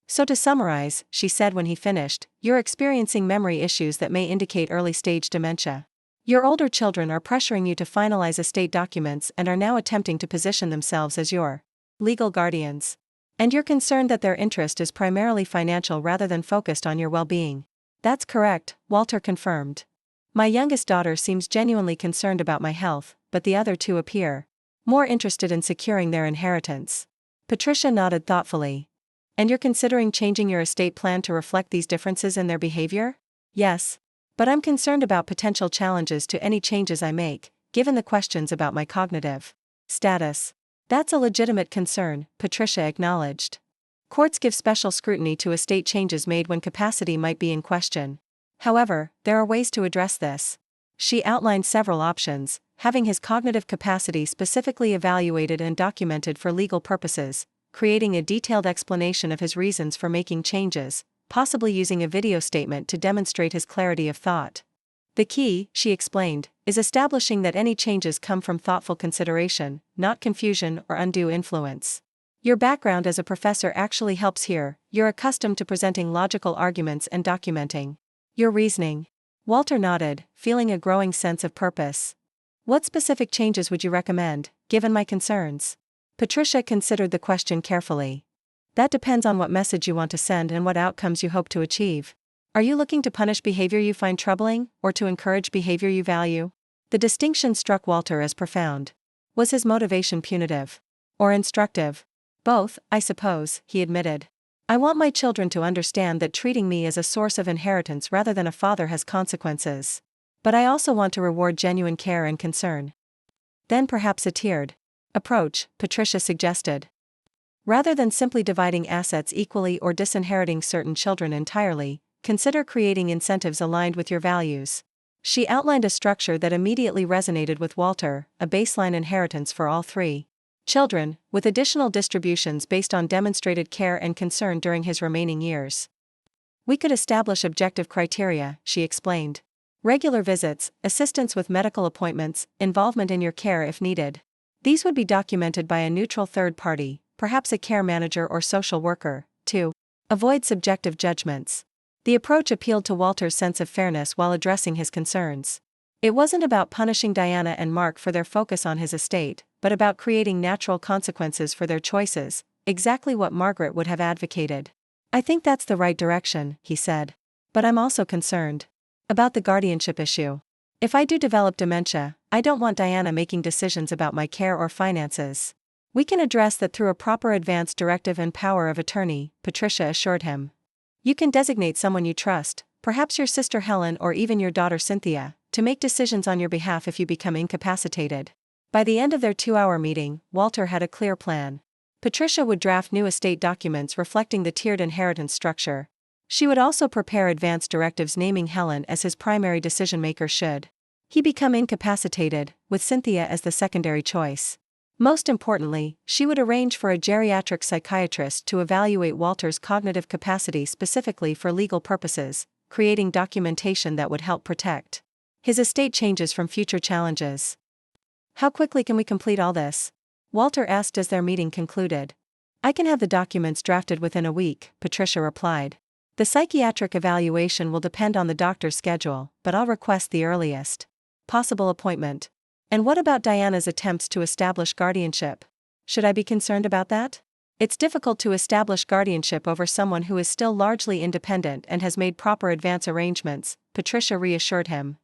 So to summarize, she said when he finished, you're experiencing memory issues that may indicate early-stage dementia. Your older children are pressuring you to finalize estate documents and are now attempting to position themselves as your legal guardians. And you're concerned that their interest is primarily financial rather than focused on your well-being. That's correct, Walter confirmed. My youngest daughter seems genuinely concerned about my health, but the other two appear more interested in securing their inheritance. Patricia nodded thoughtfully. And you're considering changing your estate plan to reflect these differences in their behavior? Yes. But I'm concerned about potential challenges to any changes I make, given the questions about my cognitive status. That's a legitimate concern, Patricia acknowledged. Courts give special scrutiny to estate changes made when capacity might be in question. However, there are ways to address this. She outlined several options, having his cognitive capacity specifically evaluated and documented for legal purposes, creating a detailed explanation of his reasons for making changes, possibly using a video statement to demonstrate his clarity of thought. The key, she explained, is establishing that any changes come from thoughtful consideration, not confusion or undue influence. Your background as a professor actually helps here. You're accustomed to presenting logical arguments and documenting your reasoning. Walter nodded, feeling a growing sense of purpose. What specific changes would you recommend, given my concerns? Patricia considered the question carefully. That depends on what message you want to send and what outcomes you hope to achieve. Are you looking to punish behavior you find troubling, or to encourage behavior you value? The distinction struck Walter as profound. Was his motivation punitive? Or instructive? Both, I suppose, he admitted. I want my children to understand that treating me as a source of inheritance rather than a father has consequences. But I also want to reward genuine care and concern. Then perhaps a tiered approach, Patricia suggested. Rather than simply dividing assets equally or disinheriting certain children entirely, consider creating incentives aligned with your values. She outlined a structure that immediately resonated with Walter, a baseline inheritance for all three children, with additional distributions based on demonstrated care and concern during his remaining years. We could establish objective criteria, she explained. Regular visits, assistance with medical appointments, involvement in your care if needed. These would be documented by a neutral third party, perhaps a care manager or social worker, to avoid subjective judgments. The approach appealed to Walter's sense of fairness while addressing his concerns. It wasn't about punishing Diana and Mark for their focus on his estate, but about creating natural consequences for their choices, exactly what Margaret would have advocated. I think that's the right direction, he said. But I'm also concerned about the guardianship issue. If I do develop dementia, I don't want Diana making decisions about my care or finances. We can address that through a proper advance directive and power of attorney, Patricia assured him. You can designate someone you trust, perhaps your sister Helen or even your daughter Cynthia, to make decisions on your behalf if you become incapacitated. By the end of their 2-hour meeting, Walter had a clear plan. Patricia would draft new estate documents reflecting the tiered inheritance structure. She would also prepare advance directives naming Helen as his primary decision-maker should he become incapacitated, with Cynthia as the secondary choice. Most importantly, she would arrange for a geriatric psychiatrist to evaluate Walter's cognitive capacity specifically for legal purposes, creating documentation that would help protect his estate changes from future challenges. How quickly can we complete all this? Walter asked as their meeting concluded. I can have the documents drafted within a week, Patricia replied. The psychiatric evaluation will depend on the doctor's schedule, but I'll request the earliest possible appointment. And what about Diana's attempts to establish guardianship? Should I be concerned about that? It's difficult to establish guardianship over someone who is still largely independent and has made proper advance arrangements, Patricia reassured him.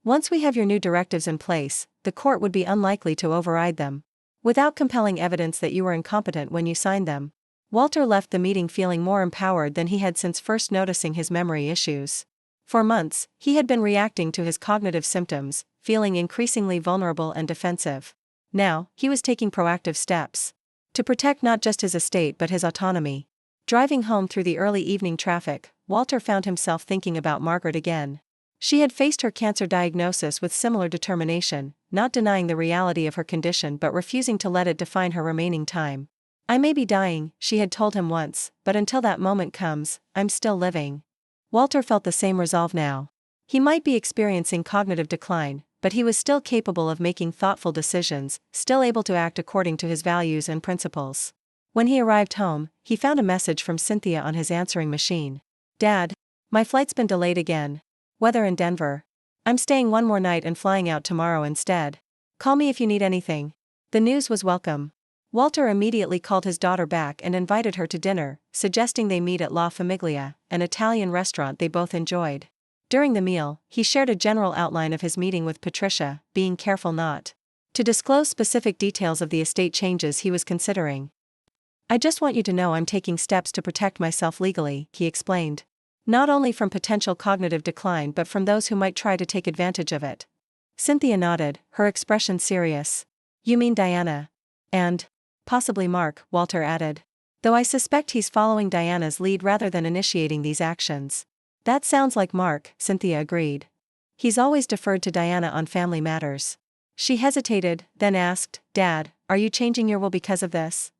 Once we have your new directives in place, the court would be unlikely to override them, without compelling evidence that you were incompetent when you signed them. Walter left the meeting feeling more empowered than he had since first noticing his memory issues. For months, he had been reacting to his cognitive symptoms, feeling increasingly vulnerable and defensive. Now, he was taking proactive steps to protect not just his estate but his autonomy. Driving home through the early evening traffic, Walter found himself thinking about Margaret again. She had faced her cancer diagnosis with similar determination, not denying the reality of her condition but refusing to let it define her remaining time. I may be dying, she had told him once, but until that moment comes, I'm still living. Walter felt the same resolve now. He might be experiencing cognitive decline, but he was still capable of making thoughtful decisions, still able to act according to his values and principles. When he arrived home, he found a message from Cynthia on his answering machine. Dad, my flight's been delayed again. Weather in Denver. I'm staying one more night and flying out tomorrow instead. Call me if you need anything. The news was welcome. Walter immediately called his daughter back and invited her to dinner, suggesting they meet at La Famiglia, an Italian restaurant they both enjoyed. During the meal, he shared a general outline of his meeting with Patricia, being careful not to disclose specific details of the estate changes he was considering. I just want you to know I'm taking steps to protect myself legally, he explained. Not only from potential cognitive decline but from those who might try to take advantage of it. Cynthia nodded, her expression serious. You mean Diana? And possibly Mark, Walter added. Though I suspect he's following Diana's lead rather than initiating these actions. That sounds like Mark, Cynthia agreed. He's always deferred to Diana on family matters. She hesitated, then asked, Dad, are you changing your will because of this?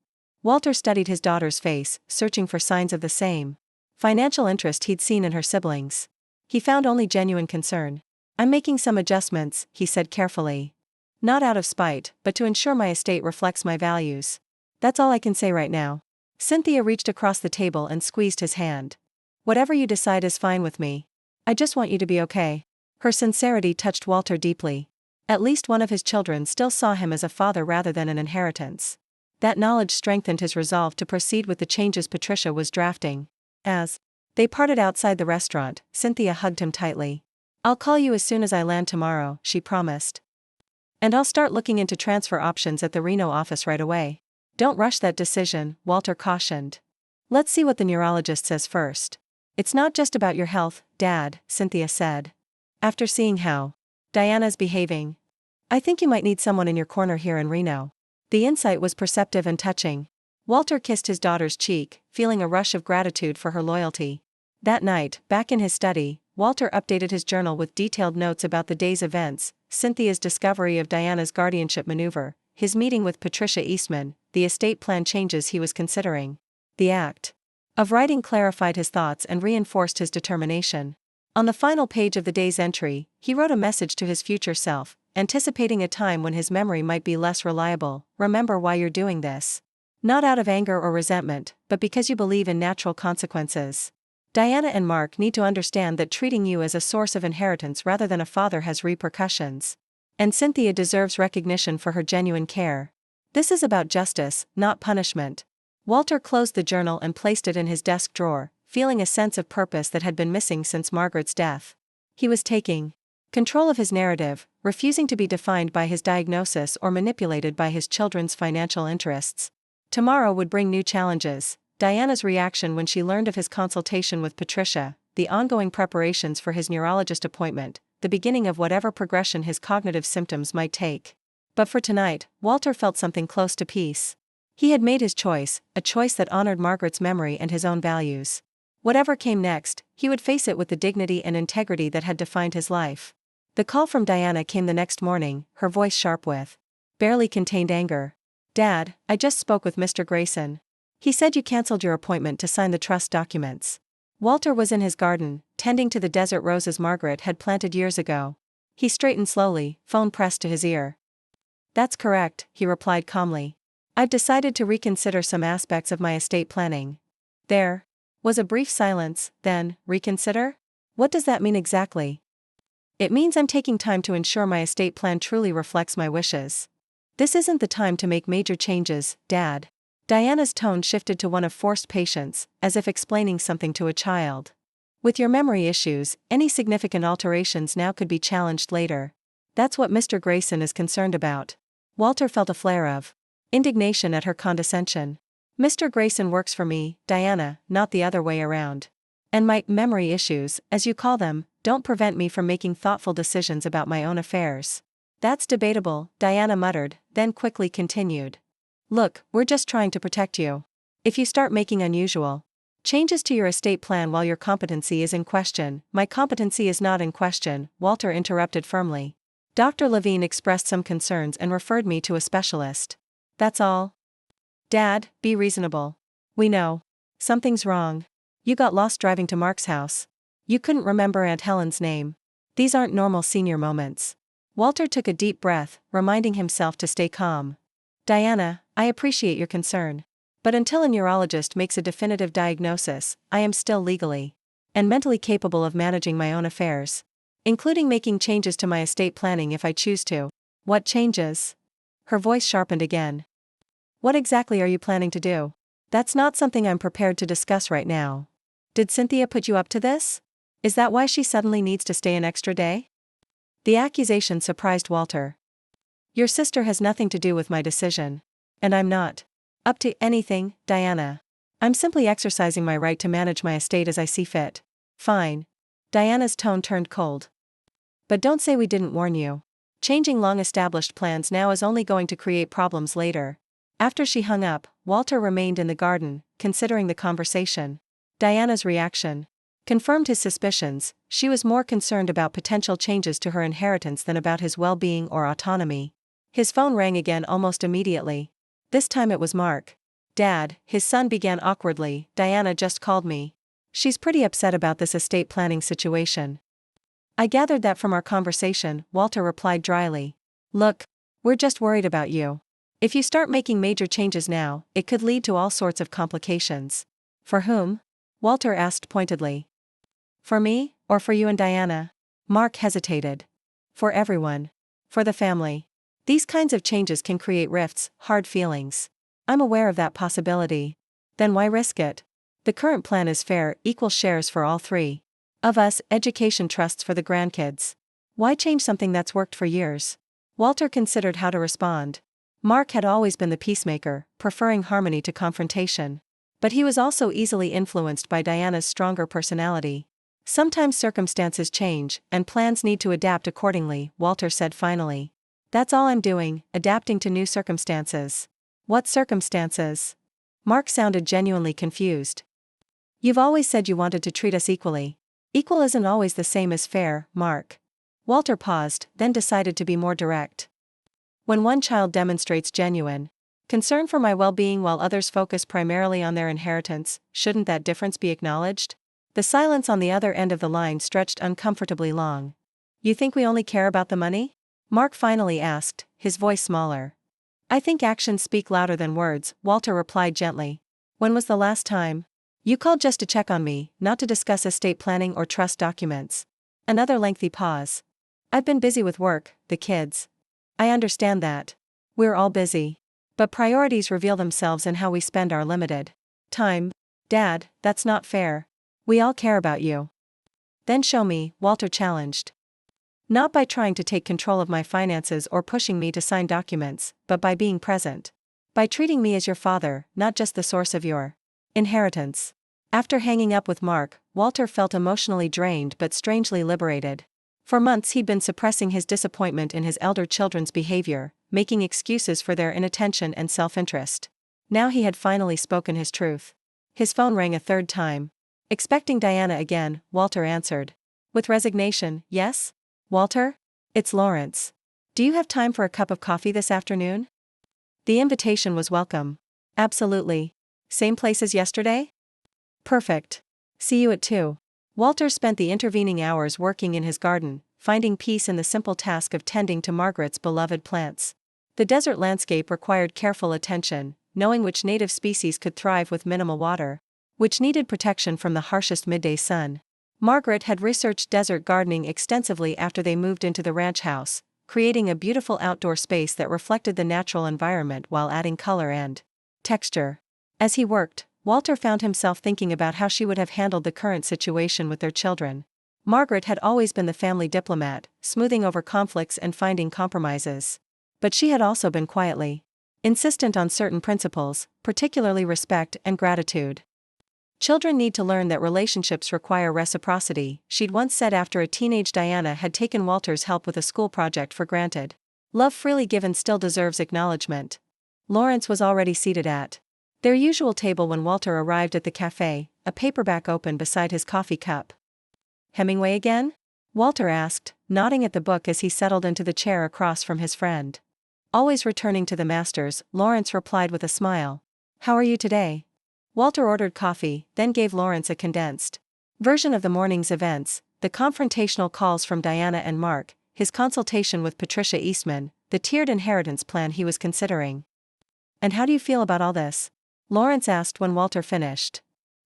Walter studied his daughter's face, searching for signs of the same financial interest he'd seen in her siblings. He found only genuine concern. I'm making some adjustments, he said carefully. Not out of spite, but to ensure my estate reflects my values. That's all I can say right now. Cynthia reached across the table and squeezed his hand. Whatever you decide is fine with me. I just want you to be okay. Her sincerity touched Walter deeply. At least one of his children still saw him as a father rather than an inheritance. That knowledge strengthened his resolve to proceed with the changes Patricia was drafting. As they parted outside the restaurant, Cynthia hugged him tightly. I'll call you as soon as I land tomorrow, she promised. And I'll start looking into transfer options at the Reno office right away. Don't rush that decision, Walter cautioned. Let's see what the neurologist says first. It's not just about your health, Dad, Cynthia said. After seeing how Diana's behaving, I think you might need someone in your corner here in Reno. The insight was perceptive and touching. Walter kissed his daughter's cheek, feeling a rush of gratitude for her loyalty. That night, back in his study, Walter updated his journal with detailed notes about the day's events, Cynthia's discovery of Diana's guardianship maneuver, his meeting with Patricia Eastman, the estate plan changes he was considering. The act of writing clarified his thoughts and reinforced his determination. On the final page of the day's entry, he wrote a message to his future self, anticipating a time when his memory might be less reliable. Remember why you're doing this. Not out of anger or resentment, but because you believe in natural consequences. Diana and Mark need to understand that treating you as a source of inheritance rather than a father has repercussions. And Cynthia deserves recognition for her genuine care. This is about justice, not punishment. Walter closed the journal and placed it in his desk drawer, feeling a sense of purpose that had been missing since Margaret's death. He was taking control of his narrative, refusing to be defined by his diagnosis or manipulated by his children's financial interests. Tomorrow would bring new challenges: Diana's reaction when she learned of his consultation with Patricia, the ongoing preparations for his neurologist appointment, the beginning of whatever progression his cognitive symptoms might take. But for tonight, Walter felt something close to peace. He had made his choice, a choice that honored Margaret's memory and his own values. Whatever came next, he would face it with the dignity and integrity that had defined his life. The call from Diana came the next morning, her voice sharp with barely contained anger. Dad, I just spoke with Mr. Grayson. He said you canceled your appointment to sign the trust documents. Walter was in his garden, tending to the desert roses Margaret had planted years ago. He straightened slowly, phone pressed to his ear. That's correct, he replied calmly. I've decided to reconsider some aspects of my estate planning. There was a brief silence, then, reconsider? What does that mean exactly? It means I'm taking time to ensure my estate plan truly reflects my wishes. This isn't the time to make major changes, Dad. Diana's tone shifted to one of forced patience, as if explaining something to a child. With your memory issues, any significant alterations now could be challenged later. That's what Mr. Grayson is concerned about. Walter felt a flare of indignation at her condescension. Mr. Grayson works for me, Diana, not the other way around. And my memory issues, as you call them, don't prevent me from making thoughtful decisions about my own affairs. That's debatable, Diana muttered, then quickly continued. Look, we're just trying to protect you. If you start making unusual changes to your estate plan while your competency is in question, my competency is not in question, Walter interrupted firmly. Dr. Levine expressed some concerns and referred me to a specialist. That's all. Dad, be reasonable. We know something's wrong. You got lost driving to Mark's house. You couldn't remember Aunt Helen's name. These aren't normal senior moments. Walter took a deep breath, reminding himself to stay calm. Diana, I appreciate your concern. But until a neurologist makes a definitive diagnosis, I am still legally and mentally capable of managing my own affairs, including making changes to my estate planning if I choose to. What changes? Her voice sharpened again. What exactly are you planning to do? That's not something I'm prepared to discuss right now. Did Cynthia put you up to this? Is that why she suddenly needs to stay an extra day? The accusation surprised Walter. Your sister has nothing to do with my decision. And I'm not up to anything, Diana. I'm simply exercising my right to manage my estate as I see fit. Fine. Diana's tone turned cold. But don't say we didn't warn you. Changing long-established plans now is only going to create problems later. After she hung up, Walter remained in the garden, considering the conversation. Diana's reaction confirmed his suspicions. She was more concerned about potential changes to her inheritance than about his well-being or autonomy. His phone rang again almost immediately. This time it was Mark. Dad, his son began awkwardly, Diana just called me. She's pretty upset about this estate planning situation. I gathered that from our conversation, Walter replied dryly. Look, we're just worried about you. If you start making major changes now, it could lead to all sorts of complications. For whom? Walter asked pointedly. For me, or for you and Diana? Mark hesitated. For everyone. For the family. These kinds of changes can create rifts, hard feelings. I'm aware of that possibility. Then why risk it? The current plan is fair, equal shares for all three of us, education trusts for the grandkids. Why change something that's worked for years? Walter considered how to respond. Mark had always been the peacemaker, preferring harmony to confrontation. But he was also easily influenced by Diana's stronger personality. Sometimes circumstances change, and plans need to adapt accordingly, Walter said finally. That's all I'm doing, adapting to new circumstances. What circumstances? Mark sounded genuinely confused. You've always said you wanted to treat us equally. Equal isn't always the same as fair, Mark. Walter paused, then decided to be more direct. When one child demonstrates genuine concern for my well-being while others focus primarily on their inheritance, shouldn't that difference be acknowledged? The silence on the other end of the line stretched uncomfortably long. You think we only care about the money? Mark finally asked, his voice smaller. I think actions speak louder than words, Walter replied gently. When was the last time? You called just to check on me, not to discuss estate planning or trust documents. Another lengthy pause. I've been busy with work, the kids. I understand that. We're all busy. But priorities reveal themselves in how we spend our limited time. Dad, that's not fair. We all care about you. Then show me, Walter challenged. Not by trying to take control of my finances or pushing me to sign documents, but by being present. By treating me as your father, not just the source of your inheritance. After hanging up with Mark, Walter felt emotionally drained but strangely liberated. For months he'd been suppressing his disappointment in his elder children's behavior, making excuses for their inattention and self-interest. Now he had finally spoken his truth. His phone rang a third time. Expecting Diana again, Walter answered. With resignation, yes? Walter? It's Lawrence. Do you have time for a cup of coffee this afternoon? The invitation was welcome. Absolutely. Same place as yesterday? Perfect. See you at 2. Walter spent the intervening hours working in his garden, finding peace in the simple task of tending to Margaret's beloved plants. The desert landscape required careful attention, knowing which native species could thrive with minimal water, which needed protection from the harshest midday sun. Margaret had researched desert gardening extensively after they moved into the ranch house, creating a beautiful outdoor space that reflected the natural environment while adding color and texture. As he worked, Walter found himself thinking about how she would have handled the current situation with their children. Margaret had always been the family diplomat, smoothing over conflicts and finding compromises. But she had also been quietly insistent on certain principles, particularly respect and gratitude. Children need to learn that relationships require reciprocity, she'd once said after a teenage Diana had taken Walter's help with a school project for granted. Love freely given still deserves acknowledgement. Lawrence was already seated at their usual table when Walter arrived at the cafe, a paperback open beside his coffee cup. Hemingway again? Walter asked, nodding at the book as he settled into the chair across from his friend. Always returning to the masters, Lawrence replied with a smile. How are you today? Walter ordered coffee, then gave Lawrence a condensed version of the morning's events, the confrontational calls from Diana and Mark, his consultation with Patricia Eastman, the tiered inheritance plan he was considering. And how do you feel about all this? Lawrence asked when Walter finished.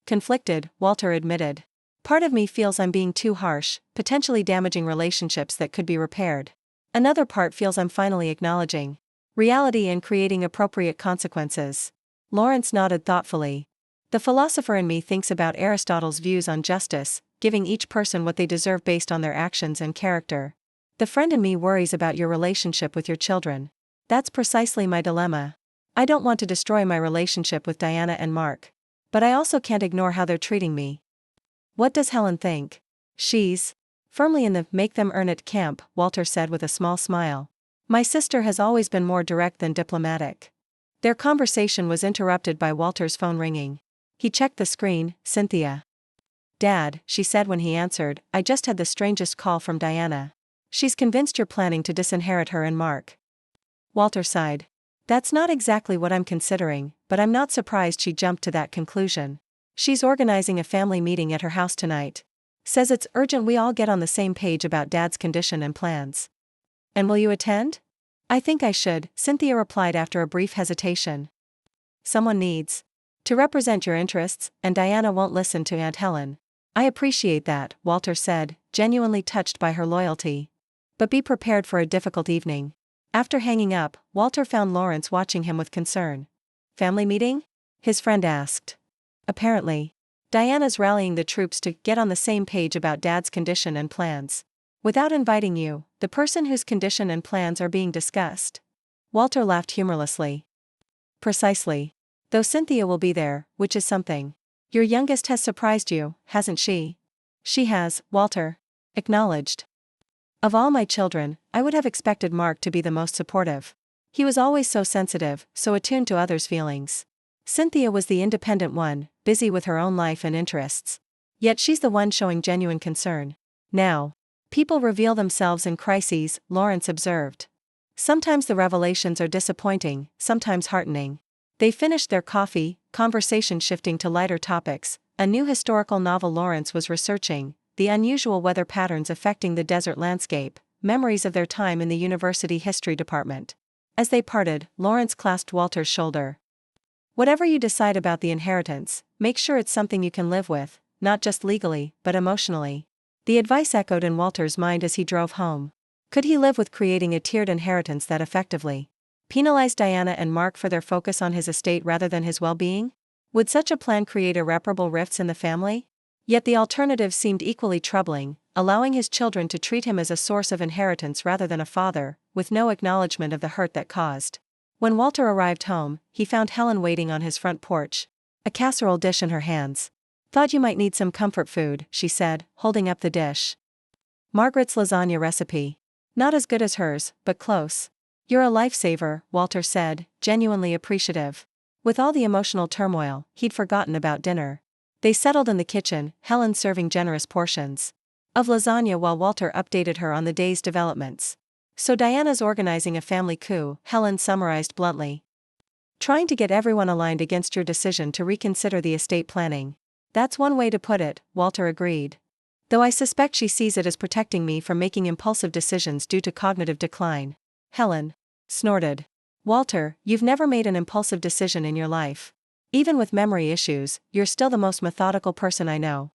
Conflicted, Walter admitted. Part of me feels I'm being too harsh, potentially damaging relationships that could be repaired. Another part feels I'm finally acknowledging reality and creating appropriate consequences. Lawrence nodded thoughtfully. The philosopher in me thinks about Aristotle's views on justice, giving each person what they deserve based on their actions and character. The friend in me worries about your relationship with your children. That's precisely my dilemma. I don't want to destroy my relationship with Diana and Mark. But I also can't ignore how they're treating me. What does Helen think? She's firmly in the make them earn it camp, Walter said with a small smile. My sister has always been more direct than diplomatic. Their conversation was interrupted by Walter's phone ringing. He checked the screen. Cynthia. Dad, she said when he answered, I just had the strangest call from Diana. She's convinced you're planning to disinherit her and Mark. Walter sighed. That's not exactly what I'm considering, but I'm not surprised she jumped to that conclusion. She's organizing a family meeting at her house tonight. Says it's urgent we all get on the same page about Dad's condition and plans. And will you attend? I think I should, Cynthia replied after a brief hesitation. Someone needs to represent your interests, and Diana won't listen to Aunt Helen. I appreciate that, Walter said, genuinely touched by her loyalty. But be prepared for a difficult evening. After hanging up, Walter found Lawrence watching him with concern. Family meeting? His friend asked. Apparently. Diana's rallying the troops to get on the same page about Dad's condition and plans. Without inviting you, the person whose condition and plans are being discussed. Walter laughed humorlessly. Precisely. Though Cynthia will be there, which is something. Your youngest has surprised you, hasn't she? She has, Walter acknowledged. Of all my children, I would have expected Mark to be the most supportive. He was always so sensitive, so attuned to others' feelings. Cynthia was the independent one, busy with her own life and interests. Yet she's the one showing genuine concern. Now, people reveal themselves in crises, Lawrence observed. Sometimes the revelations are disappointing, sometimes heartening. They finished their coffee, conversation shifting to lighter topics, a new historical novel Lawrence was researching, the unusual weather patterns affecting the desert landscape, memories of their time in the university history department. As they parted, Lawrence clasped Walter's shoulder. Whatever you decide about the inheritance, make sure it's something you can live with, not just legally, but emotionally. The advice echoed in Walter's mind as he drove home. Could he live with creating a tiered inheritance that effectively penalized Diana and Mark for their focus on his estate rather than his well-being? Would such a plan create irreparable rifts in the family? Yet the alternative seemed equally troubling, allowing his children to treat him as a source of inheritance rather than a father, with no acknowledgement of the hurt that caused. When Walter arrived home, he found Helen waiting on his front porch, a casserole dish in her hands. Thought you might need some comfort food, she said, holding up the dish. Margaret's lasagna recipe. Not as good as hers, but close. You're a lifesaver, Walter said, genuinely appreciative. With all the emotional turmoil, he'd forgotten about dinner. They settled in the kitchen, Helen serving generous portions of lasagna while Walter updated her on the day's developments. So Diana's organizing a family coup, Helen summarized bluntly. Trying to get everyone aligned against your decision to reconsider the estate planning. That's one way to put it, Walter agreed. Though I suspect she sees it as protecting me from making impulsive decisions due to cognitive decline. Helen snorted. Walter, you've never made an impulsive decision in your life. Even with memory issues, you're still the most methodical person I know.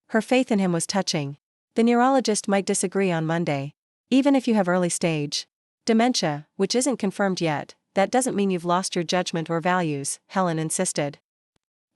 Her faith in him was touching. The neurologist might disagree on Monday. Even if you have early stage dementia, which isn't confirmed yet, that doesn't mean you've lost your judgment or values, Helen insisted.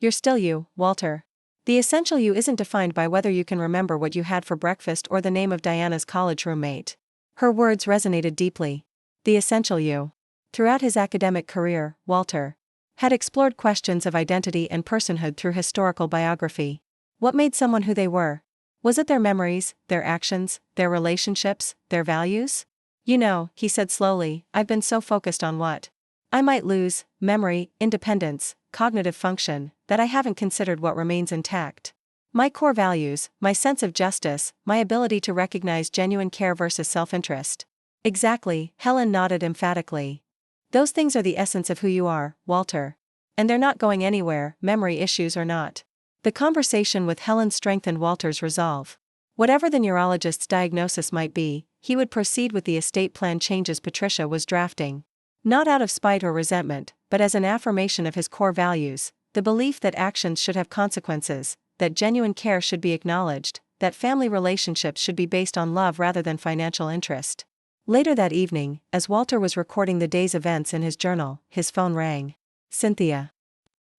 You're still you, Walter. The essential you isn't defined by whether you can remember what you had for breakfast or the name of Diana's college roommate. Her words resonated deeply. The essential you. Throughout his academic career, Walter had explored questions of identity and personhood through historical biography. What made someone who they were? Was it their memories, their actions, their relationships, their values? You know, he said slowly, I've been so focused on what I might lose, memory, independence, cognitive function, that I haven't considered what remains intact. My core values, my sense of justice, my ability to recognize genuine care versus self-interest. Exactly, Helen nodded emphatically. Those things are the essence of who you are, Walter. And they're not going anywhere, memory issues or not. The conversation with Helen strengthened Walter's resolve. Whatever the neurologist's diagnosis might be, he would proceed with the estate plan changes Patricia was drafting. Not out of spite or resentment, but as an affirmation of his core values, the belief that actions should have consequences, that genuine care should be acknowledged, that family relationships should be based on love rather than financial interest. Later that evening, as Walter was recording the day's events in his journal, his phone rang. Cynthia.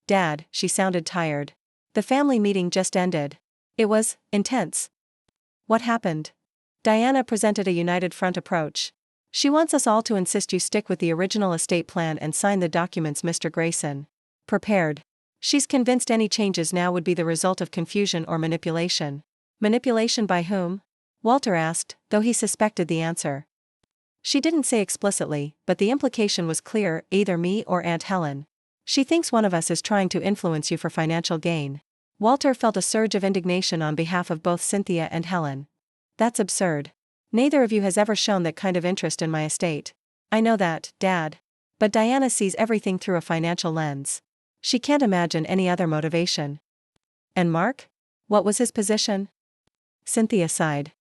Dad, she sounded tired. The family meeting just ended. It was intense. What happened? Diana presented a united front approach. She wants us all to insist you stick with the original estate plan and sign the documents, Mr. Grayson prepared. She's convinced any changes now would be the result of confusion or manipulation. Manipulation by whom? Walter asked, though he suspected the answer. She didn't say explicitly, but the implication was clear, either me or Aunt Helen. She thinks one of us is trying to influence you for financial gain. Walter felt a surge of indignation on behalf of both Cynthia and Helen. That's absurd. Neither of you has ever shown that kind of interest in my estate. I know that, Dad. But Diana sees everything through a financial lens. She can't imagine any other motivation. And Mark? What was his position? Cynthia sighed.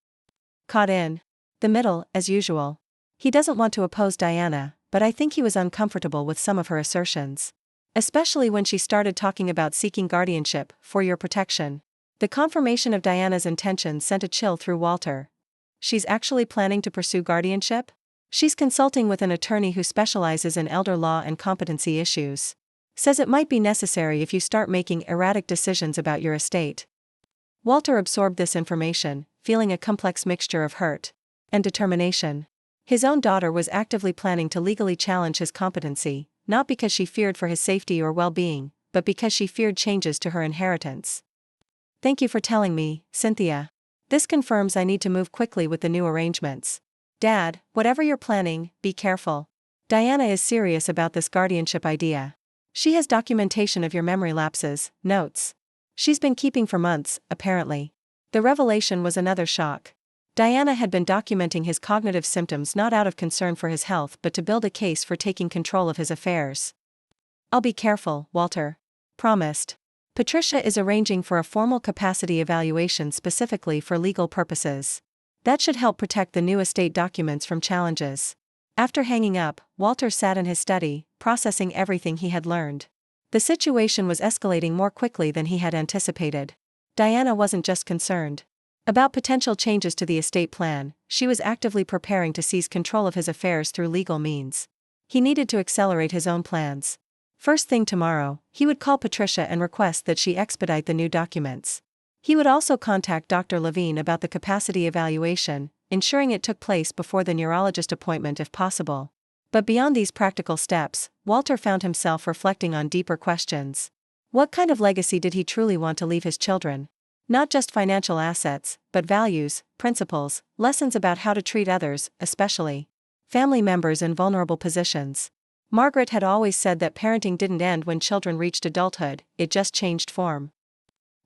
Caught in the middle, as usual. He doesn't want to oppose Diana, but I think he was uncomfortable with some of her assertions. Especially when she started talking about seeking guardianship for your protection. The confirmation of Diana's intentions sent a chill through Walter. She's actually planning to pursue guardianship? She's consulting with an attorney who specializes in elder law and competency issues. Says it might be necessary if you start making erratic decisions about your estate. Walter absorbed this information, feeling a complex mixture of hurt and determination. His own daughter was actively planning to legally challenge his competency, not because she feared for his safety or well-being, but because she feared changes to her inheritance. Thank you for telling me, Cynthia. This confirms I need to move quickly with the new arrangements. Dad, whatever you're planning, be careful. Diana is serious about this guardianship idea. She has documentation of your memory lapses, notes. She's been keeping for months, apparently. The revelation was another shock. Diana had been documenting his cognitive symptoms not out of concern for his health but to build a case for taking control of his affairs. I'll be careful, Walter. Promised. Patricia is arranging for a formal capacity evaluation specifically for legal purposes. That should help protect the new estate documents from challenges. After hanging up, Walter sat in his study, processing everything he had learned. The situation was escalating more quickly than he had anticipated. Diana wasn't just concerned about potential changes to the estate plan, she was actively preparing to seize control of his affairs through legal means. He needed to accelerate his own plans. First thing tomorrow, he would call Patricia and request that she expedite the new documents. He would also contact Dr. Levine about the capacity evaluation, ensuring it took place before the neurologist appointment if possible. But beyond these practical steps, Walter found himself reflecting on deeper questions. What kind of legacy did he truly want to leave his children? Not just financial assets, but values, principles, lessons about how to treat others, especially family members in vulnerable positions. Margaret had always said that parenting didn't end when children reached adulthood, it just changed form.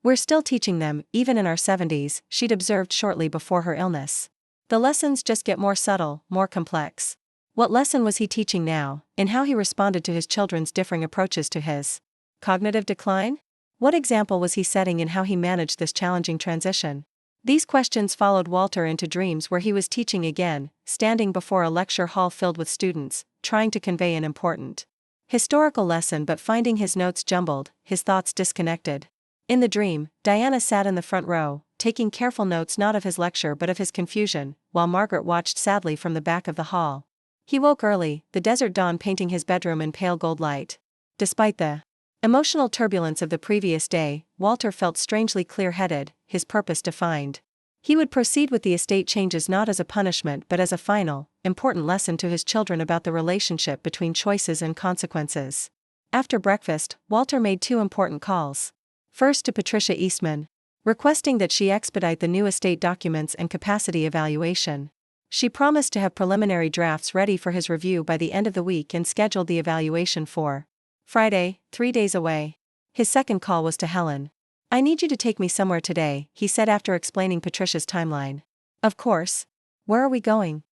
We're still teaching them, even in our 70s, she'd observed shortly before her illness. The lessons just get more subtle, more complex. What lesson was he teaching now, in how he responded to his children's differing approaches to his cognitive decline? What example was he setting in how he managed this challenging transition? These questions followed Walter into dreams where he was teaching again, standing before a lecture hall filled with students, trying to convey an important historical lesson but finding his notes jumbled, his thoughts disconnected. In the dream, Diana sat in the front row, taking careful notes not of his lecture but of his confusion, while Margaret watched sadly from the back of the hall. He woke early, the desert dawn painting his bedroom in pale gold light. Despite the emotional turbulence of the previous day, Walter felt strangely clear-headed, his purpose defined. He would proceed with the estate changes not as a punishment but as a final, important lesson to his children about the relationship between choices and consequences. After breakfast, Walter made two important calls. First to Patricia Eastman, requesting that she expedite the new estate documents and capacity evaluation. She promised to have preliminary drafts ready for his review by the end of the week and scheduled the evaluation for Friday, 3 days away. His second call was to Helen. I need you to take me somewhere today, he said after explaining Patricia's timeline. Of course. Where are we going?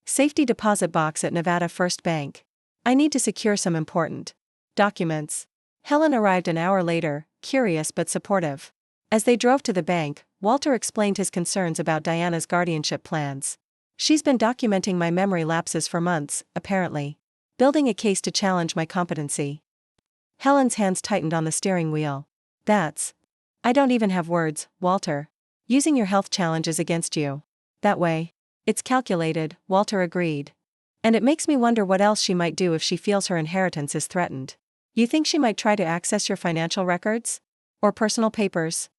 Safety deposit box at Nevada First Bank. I need to secure some important documents. Helen arrived an hour later, curious but supportive. As they drove to the bank, Walter explained his concerns about Diana's guardianship plans. She's been documenting my memory lapses for months, apparently. Building a case to challenge my competency. Helen's hands tightened on the steering wheel. I don't even have words, Walter. Using your health challenges against you. That way. It's calculated, Walter agreed. And it makes me wonder what else she might do if she feels her inheritance is threatened. You think she might try to access your financial records? Or personal papers?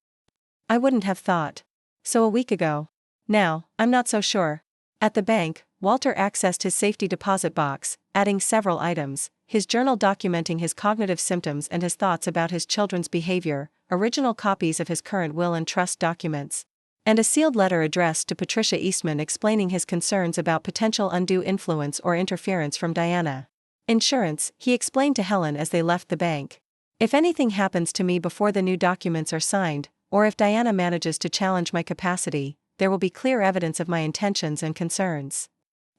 I wouldn't have thought so a week ago. Now, I'm not so sure. At the bank, Walter accessed his safety deposit box, adding several items, his journal documenting his cognitive symptoms and his thoughts about his children's behavior, original copies of his current will and trust documents, and a sealed letter addressed to Patricia Eastman explaining his concerns about potential undue influence or interference from Diana. Insurance, he explained to Helen as they left the bank. If anything happens to me before the new documents are signed, or if Diana manages to challenge my capacity, there will be clear evidence of my intentions and concerns.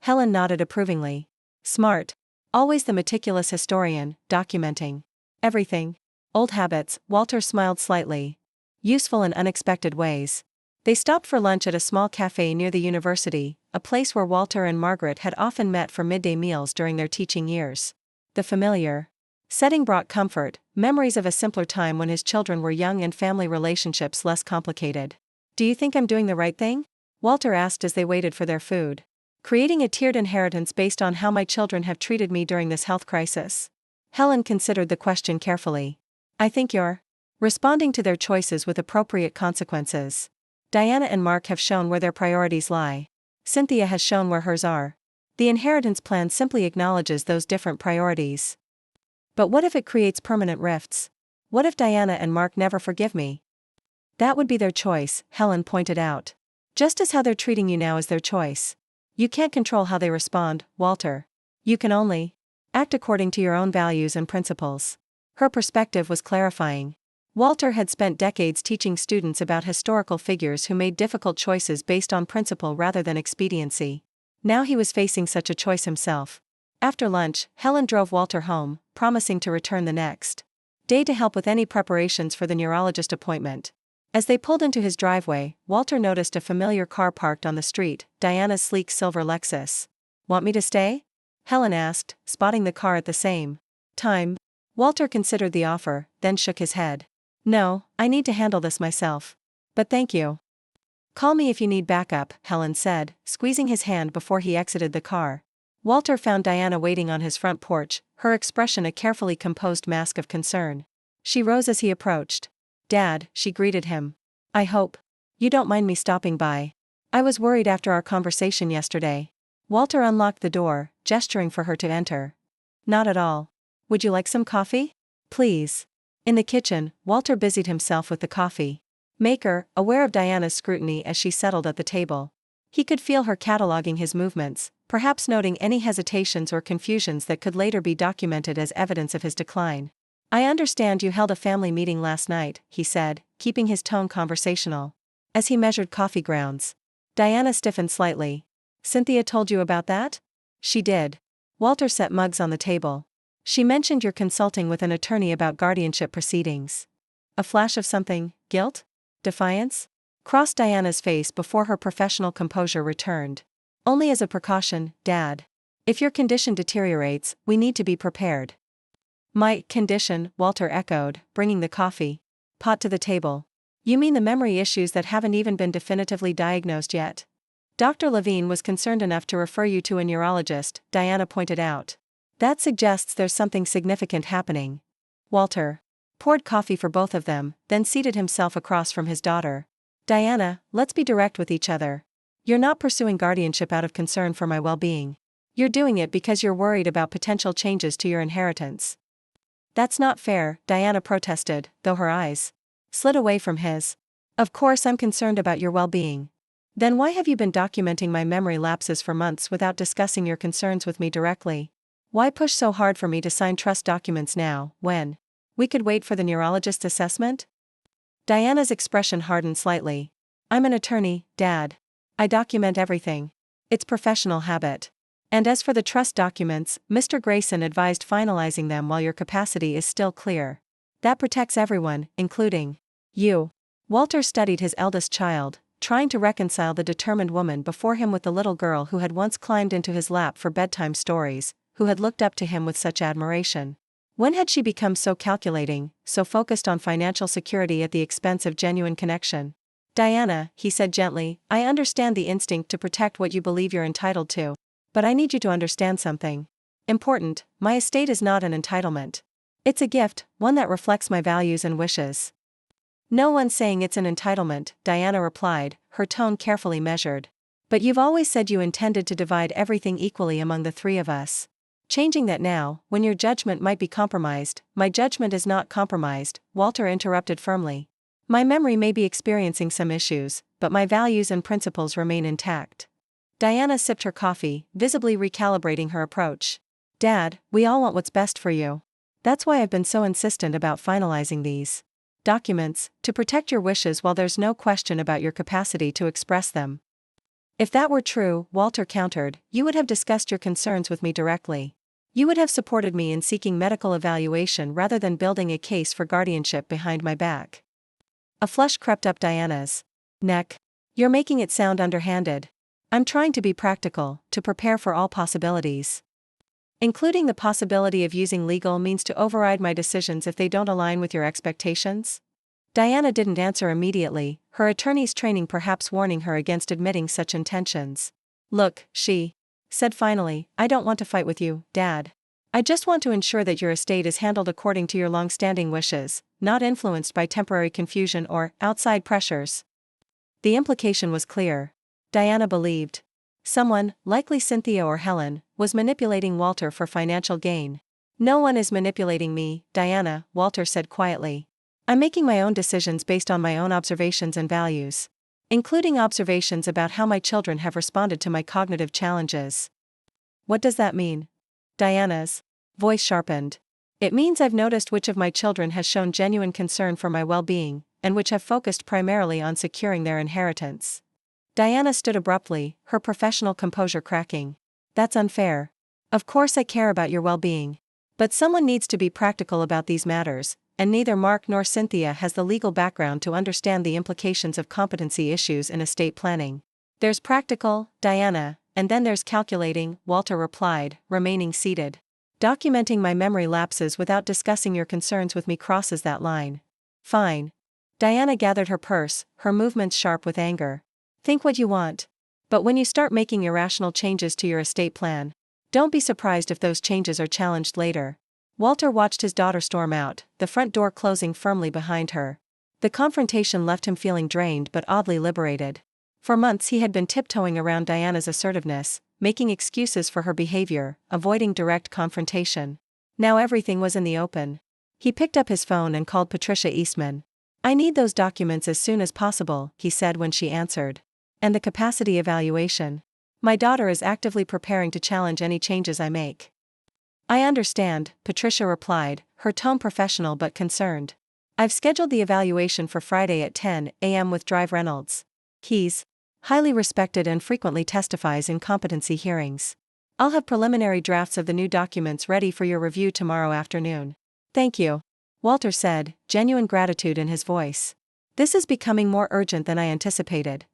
Helen nodded approvingly. Smart. Always the meticulous historian, documenting everything. Old habits, Walter smiled slightly. Useful in unexpected ways. They stopped for lunch at a small cafe near the university, a place where Walter and Margaret had often met for midday meals during their teaching years. The familiar setting brought comfort, memories of a simpler time when his children were young and family relationships less complicated. "Do you think I'm doing the right thing?" Walter asked as they waited for their food. "Creating a tiered inheritance based on how my children have treated me during this health crisis?" Helen considered the question carefully. "I think you're responding to their choices with appropriate consequences. Diana and Mark have shown where their priorities lie. Cynthia has shown where hers are. The inheritance plan simply acknowledges those different priorities." "But what if it creates permanent rifts? What if Diana and Mark never forgive me?" "That would be their choice," Helen pointed out. "Just as how they're treating you now is their choice. You can't control how they respond, Walter. You can only act according to your own values and principles." Her perspective was clarifying. Walter had spent decades teaching students about historical figures who made difficult choices based on principle rather than expediency. Now he was facing such a choice himself. After lunch, Helen drove Walter home, promising to return the next day to help with any preparations for the neurologist appointment. As they pulled into his driveway, Walter noticed a familiar car parked on the street, Diana's sleek silver Lexus. "Want me to stay?" Helen asked, spotting the car at the same time. Walter considered the offer, then shook his head. "No, I need to handle this myself. But thank you." "Call me if you need backup," Helen said, squeezing his hand before he exited the car. Walter found Diana waiting on his front porch, her expression a carefully composed mask of concern. She rose as he approached. "Dad," she greeted him. "I hope you don't mind me stopping by. I was worried after our conversation yesterday." Walter unlocked the door, gesturing for her to enter. "Not at all. Would you like some coffee?" "Please." In the kitchen, Walter busied himself with the coffee maker, aware of Diana's scrutiny as she settled at the table. He could feel her cataloging his movements, perhaps noting any hesitations or confusions that could later be documented as evidence of his decline. "I understand you held a family meeting last night," he said, keeping his tone conversational. As he measured coffee grounds, Diana stiffened slightly. "Cynthia told you about that?" "She did." Walter set mugs on the table. "She mentioned you're consulting with an attorney about guardianship proceedings." A flash of something, guilt? Defiance? Crossed Diana's face before her professional composure returned. "Only as a precaution, Dad. If your condition deteriorates, we need to be prepared." "My condition," Walter echoed, bringing the coffee pot to the table. "You mean the memory issues that haven't even been definitively diagnosed yet?" "Dr. Levine was concerned enough to refer you to a neurologist," Diana pointed out. "That suggests there's something significant happening." Walter poured coffee for both of them, then seated himself across from his daughter. "Diana, let's be direct with each other. You're not pursuing guardianship out of concern for my well-being. You're doing it because you're worried about potential changes to your inheritance." "That's not fair," Diana protested, though her eyes slid away from his. "Of course I'm concerned about your well-being. Then why have you been documenting my memory lapses for months without discussing your concerns with me directly? Why push so hard for me to sign trust documents now, when we could wait for the neurologist's assessment?" Diana's expression hardened slightly. "I'm an attorney, Dad. I document everything. It's professional habit. And as for the trust documents, Mr. Grayson advised finalizing them while your capacity is still clear. That protects everyone, including you." Walter studied his eldest child, trying to reconcile the determined woman before him with the little girl who had once climbed into his lap for bedtime stories, who had looked up to him with such admiration. When had she become so calculating, so focused on financial security at the expense of genuine connection? "Diana," he said gently, "I understand the instinct to protect what you believe you're entitled to. But I need you to understand something important. My estate is not an entitlement. It's a gift, one that reflects my values and wishes." "No one's saying it's an entitlement," Diana replied, her tone carefully measured. "But you've always said you intended to divide everything equally among the three of us. Changing that now, when your judgment might be compromised." "My judgment is not compromised," Walter interrupted firmly. "My memory may be experiencing some issues, but my values and principles remain intact." Diana sipped her coffee, visibly recalibrating her approach. "Dad, we all want what's best for you. That's why I've been so insistent about finalizing these documents, to protect your wishes while there's no question about your capacity to express them." "If that were true," Walter countered, "you would have discussed your concerns with me directly. You would have supported me in seeking medical evaluation rather than building a case for guardianship behind my back." A flush crept up Diana's neck. You're making it sound underhanded. I'm trying to be practical, to prepare for all possibilities. Including the possibility of using legal means to override my decisions if they don't align with your expectations? Diana didn't answer immediately, her attorney's training perhaps warning her against admitting such intentions. Look, she said finally, I don't want to fight with you, Dad. I just want to ensure that your estate is handled according to your long-standing wishes, not influenced by temporary confusion or outside pressures. The implication was clear. Diana believed someone, likely Cynthia or Helen, was manipulating Walter for financial gain. No one is manipulating me, Diana, Walter said quietly. I'm making my own decisions based on my own observations and values, including observations about how my children have responded to my cognitive challenges. What does that mean? Diana's voice sharpened. It means I've noticed which of my children has shown genuine concern for my well-being, and which have focused primarily on securing their inheritance. Diana stood abruptly, her professional composure cracking. That's unfair. Of course I care about your well-being. But someone needs to be practical about these matters, and neither Mark nor Cynthia has the legal background to understand the implications of competency issues in estate planning. There's practical, Diana, and then there's calculating, Walter replied, remaining seated. Documenting my memory lapses without discussing your concerns with me crosses that line. Fine. Diana gathered her purse, her movements sharp with anger. Think what you want. But when you start making irrational changes to your estate plan, don't be surprised if those changes are challenged later. Walter watched his daughter storm out, the front door closing firmly behind her. The confrontation left him feeling drained but oddly liberated. For months he had been tiptoeing around Diana's assertiveness, making excuses for her behavior, avoiding direct confrontation. Now everything was in the open. He picked up his phone and called Patricia Eastman. I need those documents as soon as possible, he said when she answered. And the capacity evaluation. My daughter is actively preparing to challenge any changes I make. I understand, Patricia replied, her tone professional but concerned. I've scheduled the evaluation for Friday at 10 a.m. with Drive Reynolds. He's highly respected and frequently testifies in competency hearings. I'll have preliminary drafts of the new documents ready for your review tomorrow afternoon. Thank you, Walter said, genuine gratitude in his voice. This is becoming more urgent than I anticipated.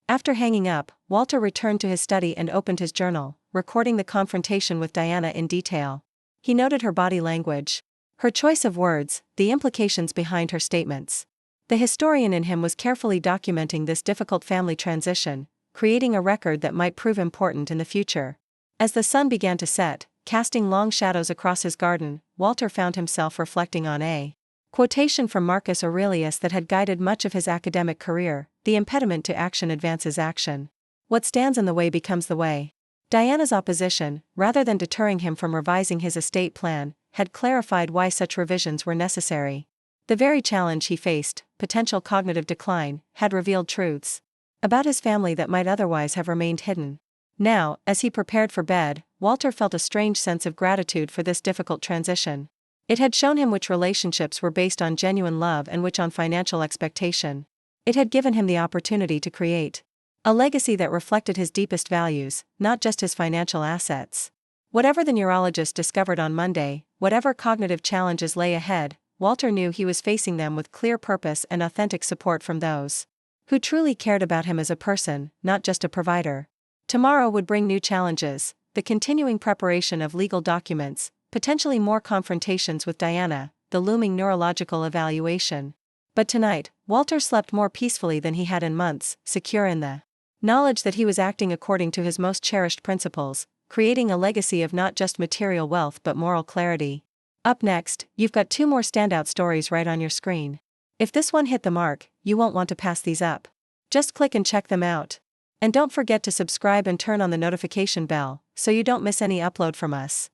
After hanging up, Walter returned to his study and opened his journal, recording the confrontation with Diana in detail. He noted her body language, her choice of words, the implications behind her statements. The historian in him was carefully documenting this difficult family transition, creating a record that might prove important in the future. As the sun began to set, casting long shadows across his garden, Walter found himself reflecting on a quotation from Marcus Aurelius that had guided much of his academic career: the impediment to action advances action. What stands in the way becomes the way. Diana's opposition, rather than deterring him from revising his estate plan, had clarified why such revisions were necessary. The very challenge he faced, potential cognitive decline, had revealed truths about his family that might otherwise have remained hidden. Now, as he prepared for bed, Walter felt a strange sense of gratitude for this difficult transition. It had shown him which relationships were based on genuine love and which on financial expectation. It had given him the opportunity to create a legacy that reflected his deepest values, not just his financial assets. Whatever the neurologist discovered on Monday, whatever cognitive challenges lay ahead, Walter knew he was facing them with clear purpose and authentic support from those who truly cared about him as a person, not just a provider. Tomorrow would bring new challenges, the continuing preparation of legal documents, potentially more confrontations with Diana, the looming neurological evaluation. But tonight, Walter slept more peacefully than he had in months, secure in the knowledge that he was acting according to his most cherished principles, creating a legacy of not just material wealth but moral clarity. Up next, you've got 2 more standout stories right on your screen. If this one hit the mark, you won't want to pass these up. Just click and check them out. And don't forget to subscribe and turn on the notification bell, so you don't miss any upload from us.